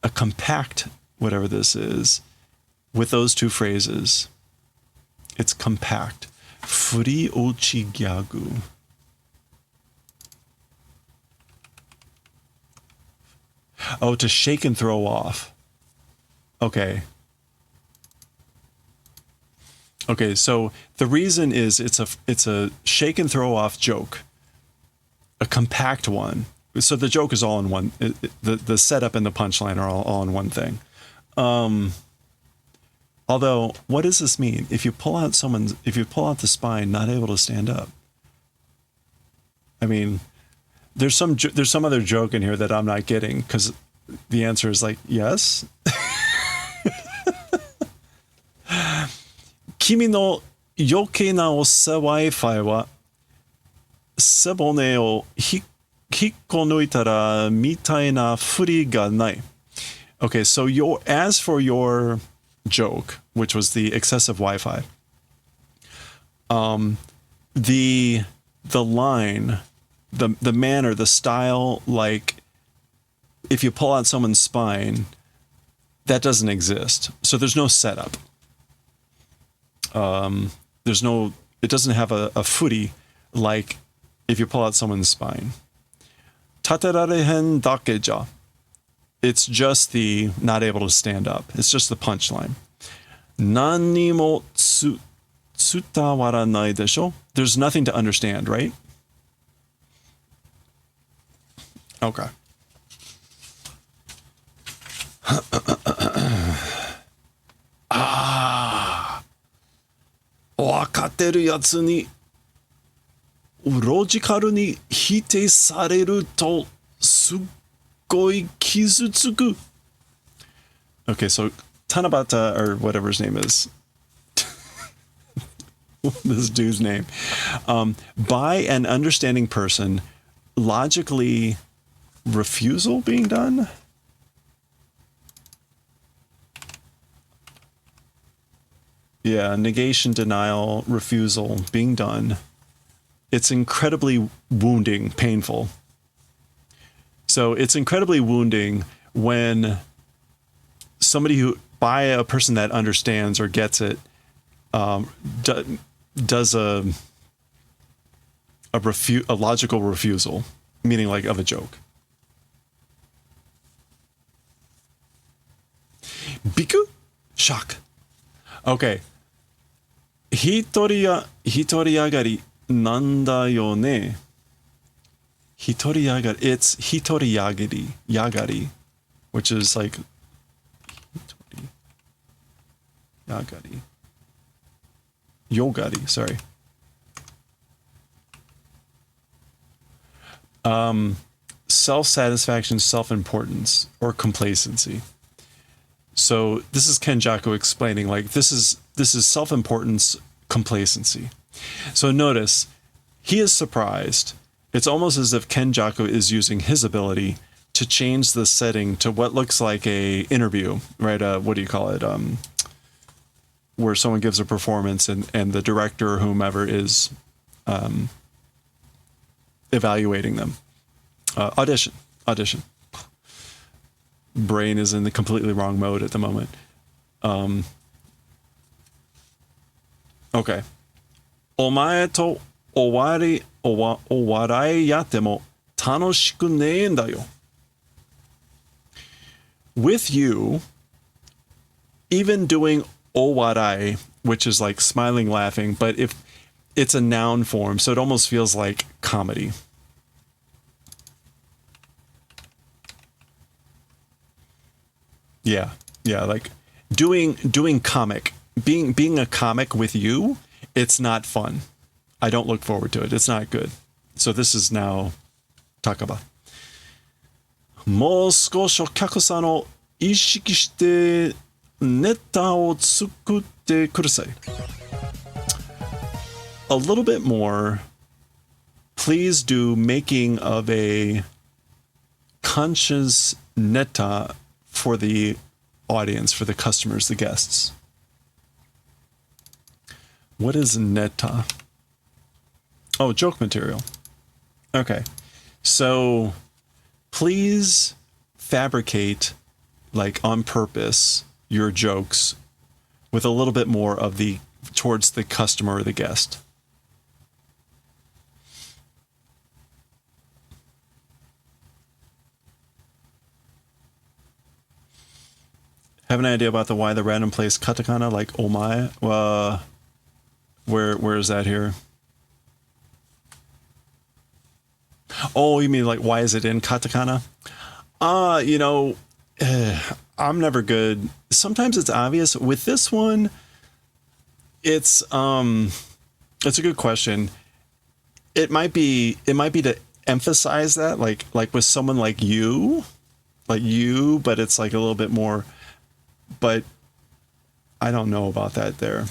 a compact whatever this is, with those two phrases. It's compact. Free ochi gyagu. Oh, to shake and throw off. Okay. Okay, so the reason is it's a shake and throw off joke. A compact one. So the joke is all in one. The setup and the punchline are all in one thing. Although, what does this mean? If you pull out the spine, not able to stand up. I mean, there's some other joke in here that I'm not getting, because the answer is like, yes. 君の余計なお世話 Wi-Fi は背骨を引っこ抜いたらみたいなふりがない. Okay, so as for your joke, which was the excessive Wi-Fi, the line, the manner, the style, like if you pull out someone's spine, that doesn't exist. So there's no setup. It doesn't have a footy like if you pull out someone's spine. Taterarehen dakeja. It's just the not able to stand up. It's just the punchline. Nani mo tsutawaranai desho. There's nothing to understand, right? Okay. 分かってるやつにロジカルに否定されるとすっごい傷つく. Okay, so Tanabata, or whatever his name is, this dude's name, by an understanding person, logically refusal being done? Yeah, negation, denial, refusal being done. It's incredibly wounding, painful. So it's incredibly wounding when somebody by a person that understands or gets it, does a logical refusal, meaning like of a joke. Biku? Shock. Okay. Hitoriyagari nanda yo ne. Hitoriyagari. It's hitoriyagari, which is like Yogari, sorry. Self-satisfaction, self-importance, or complacency. So this is Kenjaku explaining, like, this is self-importance, complacency. So notice, he is surprised. It's almost as if Kenjaku is using his ability to change the setting to what looks like a interview, right? What do you call it? Where someone gives a performance and the director or whomever is evaluating them. Audition. Brain is in the completely wrong mode at the moment. Okay. お前とお笑いやっても楽しくねえんだよ. With you, even doing owarai, which is like smiling, laughing, but if it's a noun form, so it almost feels like comedy. Yeah, like doing comic, being a comic with you, it's not fun. I don't look forward to it. It's not good. So this is now Takaba. もう少しお客さんを意識してネタを作ってください. a little bit more, please do making of a conscious neta for the audience, for the customers, the guests. What is neta? Oh, joke material. Okay. So please fabricate, like on purpose, your jokes with a little bit more of the towards the customer or the guest. Have an idea about why the random place katakana like omae? Where is that here? Oh, you mean like why is it in katakana? I'm never good. Sometimes it's obvious. With this one, it's a good question. It might be to emphasize that, like with someone like you, but it's like a little bit more. But I don't know about that there.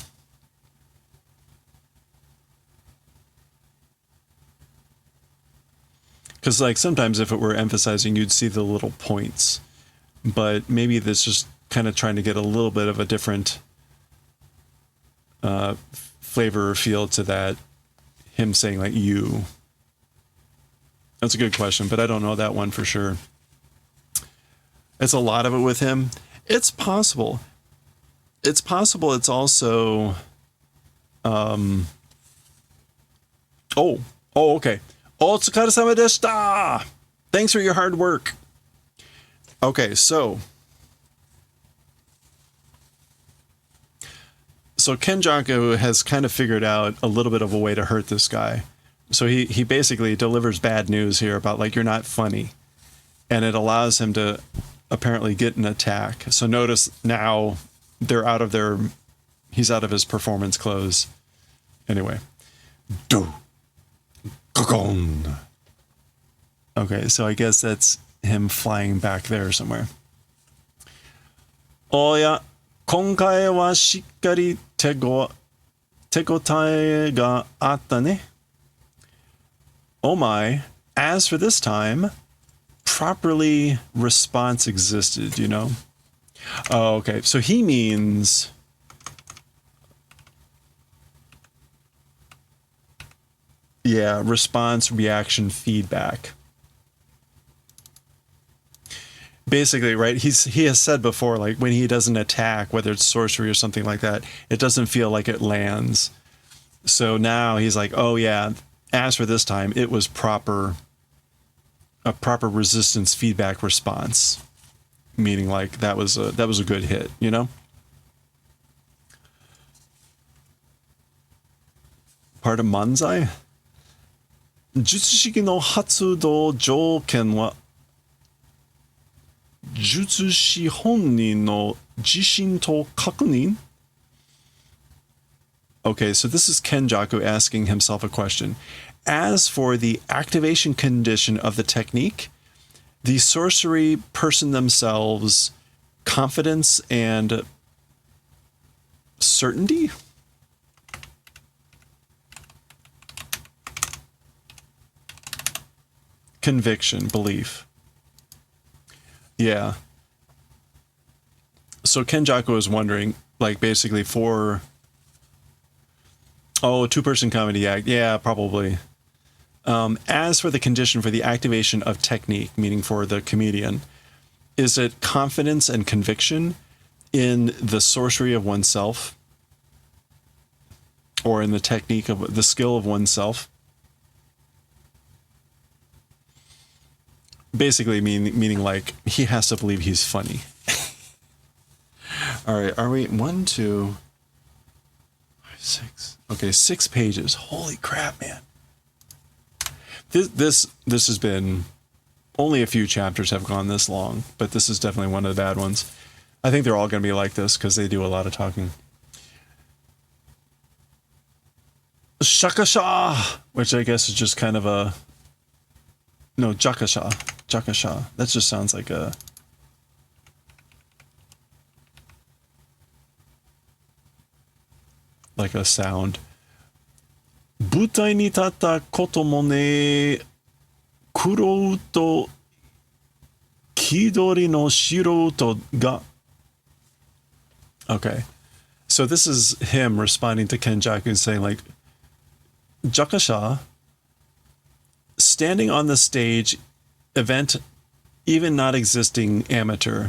Because like sometimes if it were emphasizing, you'd see the little points, but maybe this just kind of trying to get a little bit of a different flavor or feel to that. Him saying like you. That's a good question, but I don't know that one for sure. It's a lot of it with him. It's possible. It's possible. It's also. Okay. Otsukaresama deshita! Thanks for your hard work. Okay, so Kenjaku has kind of figured out a little bit of a way to hurt this guy. So he basically delivers bad news here about like you're not funny. And it allows him to apparently get an attack. So notice now he's out of his performance clothes. Anyway. Do. Okay, so I guess that's him flying back there somewhere. Oya, 今回はしっかり手応えがあったね. Oh my, as for this time, properly response existed, you know? Oh, okay, so he means... Yeah, response, reaction, feedback. Basically, right? He has said before, like when he does an attack, whether it's sorcery or something like that, it doesn't feel like it lands. So now he's like, oh yeah, as for this time, it was a proper resistance feedback response. Meaning like that was a good hit, you know? Part of Manzai? 術式の発動条件は術師本人の自信と確認? Okay, so this is Kenjaku asking himself a question. As for the activation condition of the technique, the sorcery person themselves, confidence and certainty? Conviction, belief. Yeah. So Kenjaku is wondering, like basically for... Oh, two-person comedy act. Yeah, probably. As for the condition for the activation of technique, meaning for the comedian, is it confidence and conviction in the sorcery of oneself? Or in the technique of the skill of oneself? Basically meaning like he has to believe he's funny. All right, are we 1, 2, 5, 6? Okay, 6 pages. Holy crap, man! This has been only a few chapters have gone this long, but this is definitely one of the bad ones. I think they're all going to be like this because they do a lot of talking. Shakasha, which I guess is just kind of a no jakasha. Jakasha. That just sounds like a sound. 舞台に立ったこともね、苦労と気取りの素人が. Okay. So this is him responding to Kenjaku saying like, Jakasha, standing on the stage, event, even not existing amateur,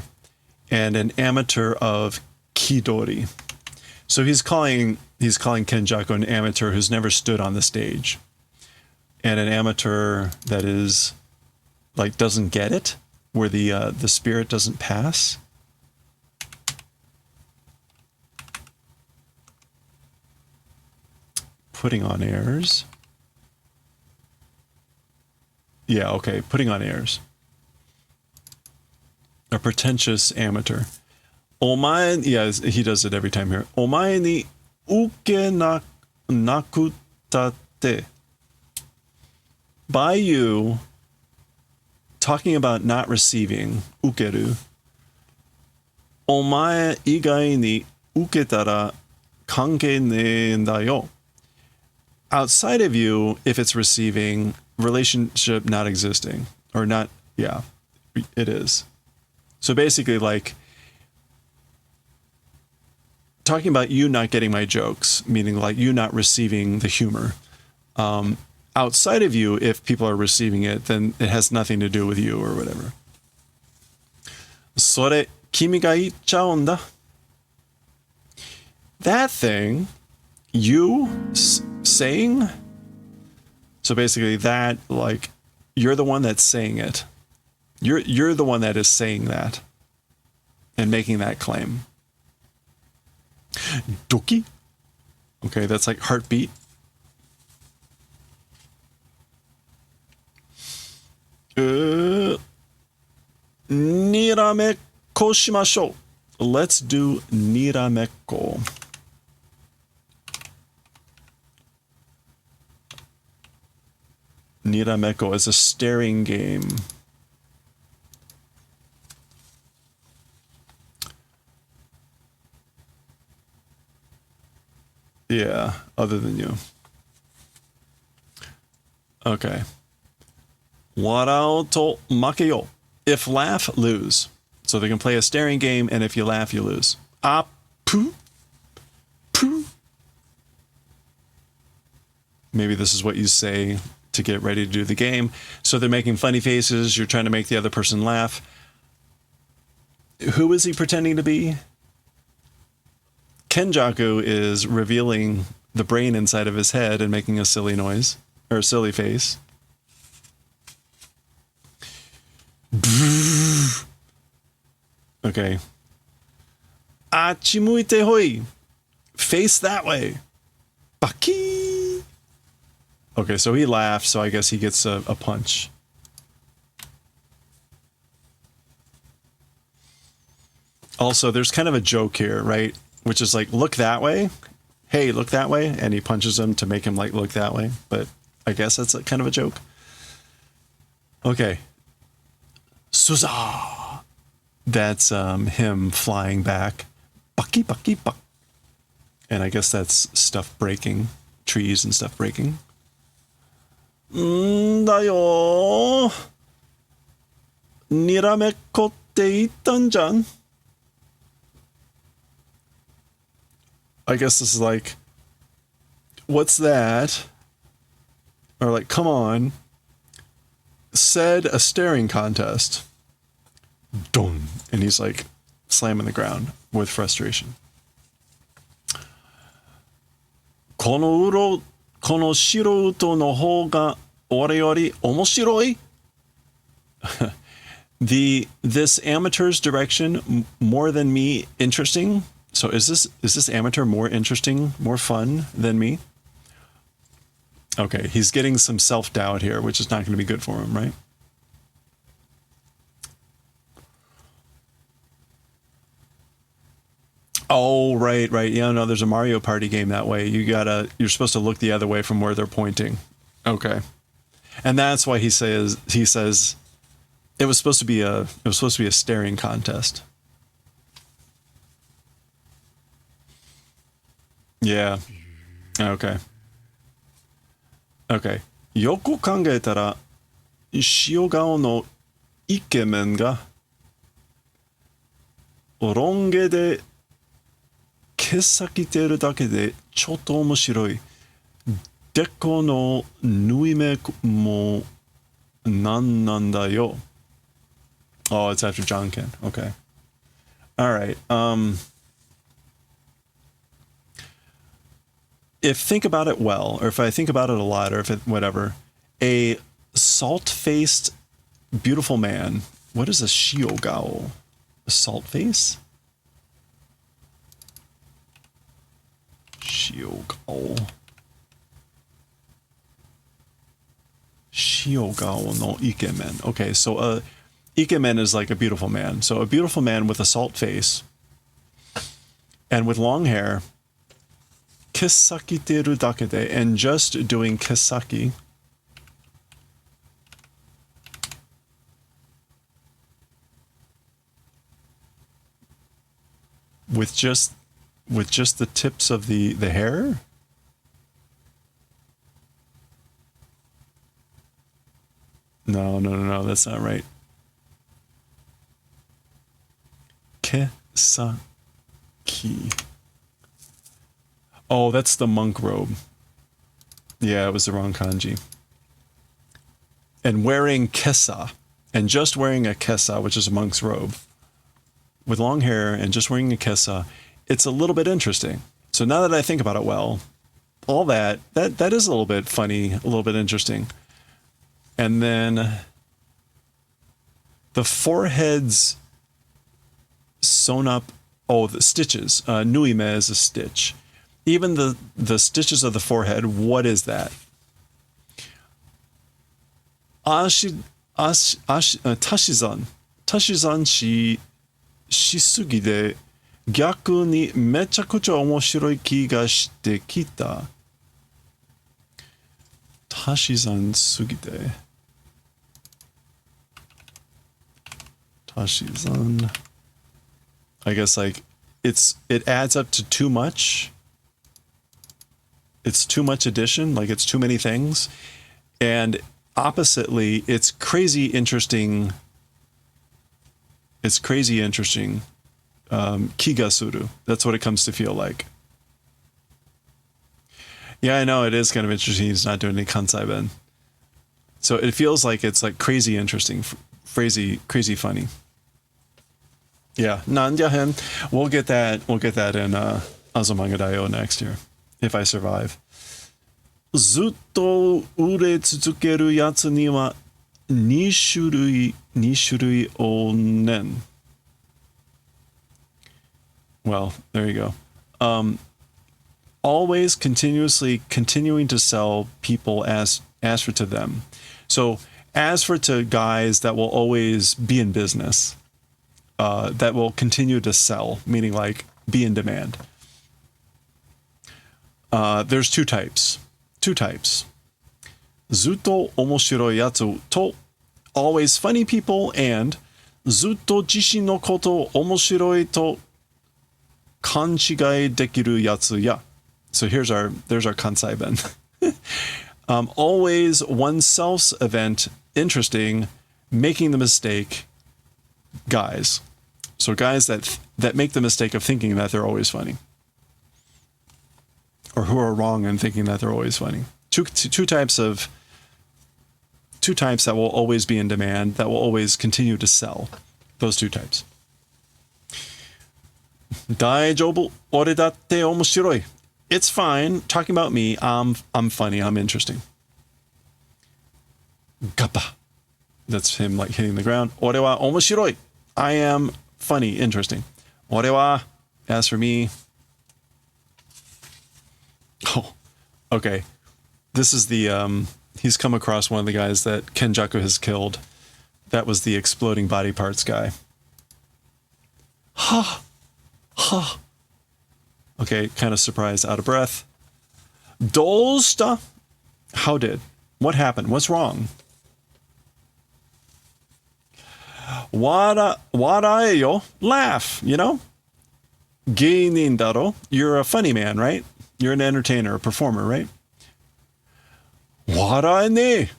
and an amateur of Kidori. So he's calling Kenjaku an amateur who's never stood on the stage, and an amateur that is like doesn't get it, where the spirit doesn't pass. Putting on airs. Yeah, okay, putting on airs. A pretentious amateur. Omae, yeah, he does it every time here. Omae ni uke nakutate. By you, talking about not receiving, ukeru. Omae igai ni uketara kanke ne da yo. Outside of you, if it's receiving, relationship not existing. Or not, yeah, it is. So basically, like, talking about you not getting my jokes, meaning like you not receiving the humor. Outside of you, if people are receiving it, then it has nothing to do with you or whatever. それ、君が言っちゃうんだ. That thing, you saying, so basically that, like, you're the one that's saying it. You're the one that is saying that and making that claim. Doki? Okay, that's like heartbeat. Niramekko shimashou. Let's do niramekko. Niramekko is a staring game. Yeah, other than you. Okay. Warao to makeyo. If laugh, lose. So they can play a staring game, and if you laugh, you lose. Poo. Poo. Maybe this is what you say to get ready to do the game. So they're making funny faces. You're trying to make the other person laugh. Who is he pretending to be? Kenjaku is revealing the brain inside of his head and making a silly noise, or a silly face. Okay. Achimuite hoi. Face that way. Baki. Okay, so he laughs, so I guess he gets a punch. Also, there's kind of a joke here, right? Which is like, look that way. Hey, look that way. And he punches him to make him like look that way. But I guess that's a kind of a joke. Okay. Suza. That's him flying back. Bucky, bucky, buck. And I guess that's stuff breaking. Trees and stuff breaking. Da yo. Niramekko te ittan jan. I guess this is like, what's that? Or like, come on. Said a staring contest. Dun. And he's like slamming the ground with frustration. Kono shirouto no hou ga ore yori omoshiroi. This amateur's direction more than me interesting. So is this amateur more interesting, more fun than me? Okay, he's getting some self-doubt here, which is not going to be good for him, right? Oh, right. Yeah, no, there's a Mario Party game that way. You're supposed to look the other way from where they're pointing. Okay. And that's why he says it was supposed to be a staring contest. Yeah. Okay. Okay. よく考えたら、塩顔のイケメンが、ロン毛で毛先てるだけでちょっと面白い。でこの縫い目もなんなんだよ。Oh, it's after John Ken. Okay. All right. If think about it well, or if I think about it a lot, or if it, whatever, a salt-faced, beautiful man. What is a shiogao? A salt face? Shiogao. Shiogao no ikemen. Okay, so ikemen is like a beautiful man. So a beautiful man with a salt face and with long hair. Kisaki teru dakede, and just doing kisaki. With just the tips of the hair? No, that's not right. Kisaki. Oh, that's the monk robe. Yeah, it was the wrong kanji. And wearing kesa, and just wearing a kesa, which is a monk's robe, with long hair and just wearing a kesa, it's a little bit interesting. So now that I think about it well, all that is a little bit funny, a little bit interesting. And then the foreheads sewn up, the stitches. Nuime is a stitch. Even the stitches of the forehead, what is that? Tashizan shisugi de gyaku ni mechakucha omoshiroi ki ga shite kita. Tashizan sugide. Tashizan. I guess like it adds up to too much. It's too much addition, like it's too many things. And oppositely, it's crazy interesting. It's crazy interesting. Kigasuru. That's what it comes to feel like. Yeah, I know it is kind of interesting. He's not doing any kansai ben. So it feels like it's like crazy interesting, crazy funny. Yeah, Nanjahen. We'll get that in Azumanga Daioh next year. If I survive. ずっと売れ続けるやつには2種類おねん. Well, there you go. Always continuing to sell people as for to them. So as for to guys that will always be in business, that will continue to sell, meaning like be in demand. There's two types. ずっと面白いやつと always funny people, and ずっと自身のこと面白いと勘違いできるやつや. So there's our kansai ben. Always oneself's event interesting, making the mistake guys. So guys that make the mistake of thinking that they're always funny. Or who are wrong in thinking that they're always funny. Two types that will always be in demand, that will always continue to sell. Those two types. 大丈夫、俺だって面白い. It's fine. Talking about me, I'm funny, I'm interesting. Gappa. That's him like hitting the ground. 俺は面白い. I am funny, interesting. 俺は, as for me. Oh, okay. This is the, he's come across one of the guys that Kenjaku has killed. That was the exploding body parts guy. Ha! Ha! Okay, kind of surprised, out of breath. Dolsta? How did? What happened? What's wrong? Wadaeyo? Laugh, you know? Geinin daro? You're a funny man, right? You're an entertainer, a performer, right? Warae ne.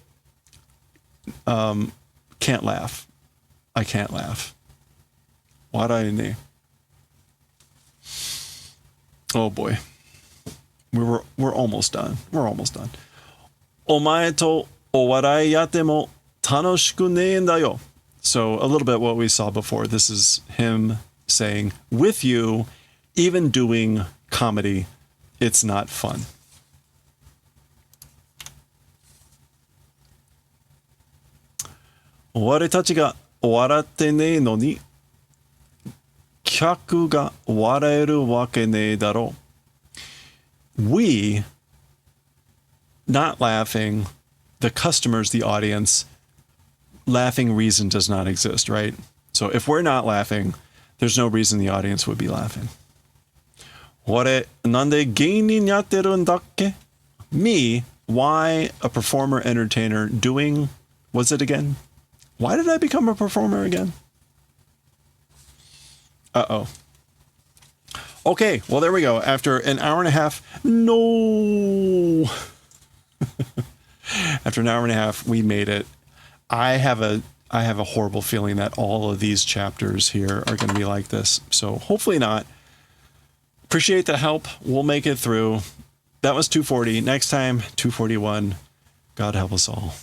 Can't laugh. I can't laugh. Warae ne. Oh boy. We're almost done. We're almost done. Omae to owarai yatte mo tanoshiku nee en da yo. So a little bit what we saw before. This is him saying, with you, even doing comedy, it's not fun. Oware tachi ga waratte nee no ni kyaku ga waraeru wake nee daro. We not laughing, the customers, the audience, laughing reason does not exist, right? So if we're not laughing, there's no reason the audience would be laughing. Ore nande geinin yatteru n dakke? Me, why a performer entertainer doing, was it again? Why did I become a performer again? Uh-oh. Okay, well, there we go. After an hour and a half, no. After an hour and a half, we made it. I have a horrible feeling that all of these chapters here are going to be like this. So hopefully not. Appreciate the help. We'll make it through. That was 240. Next time, 241. God help us all.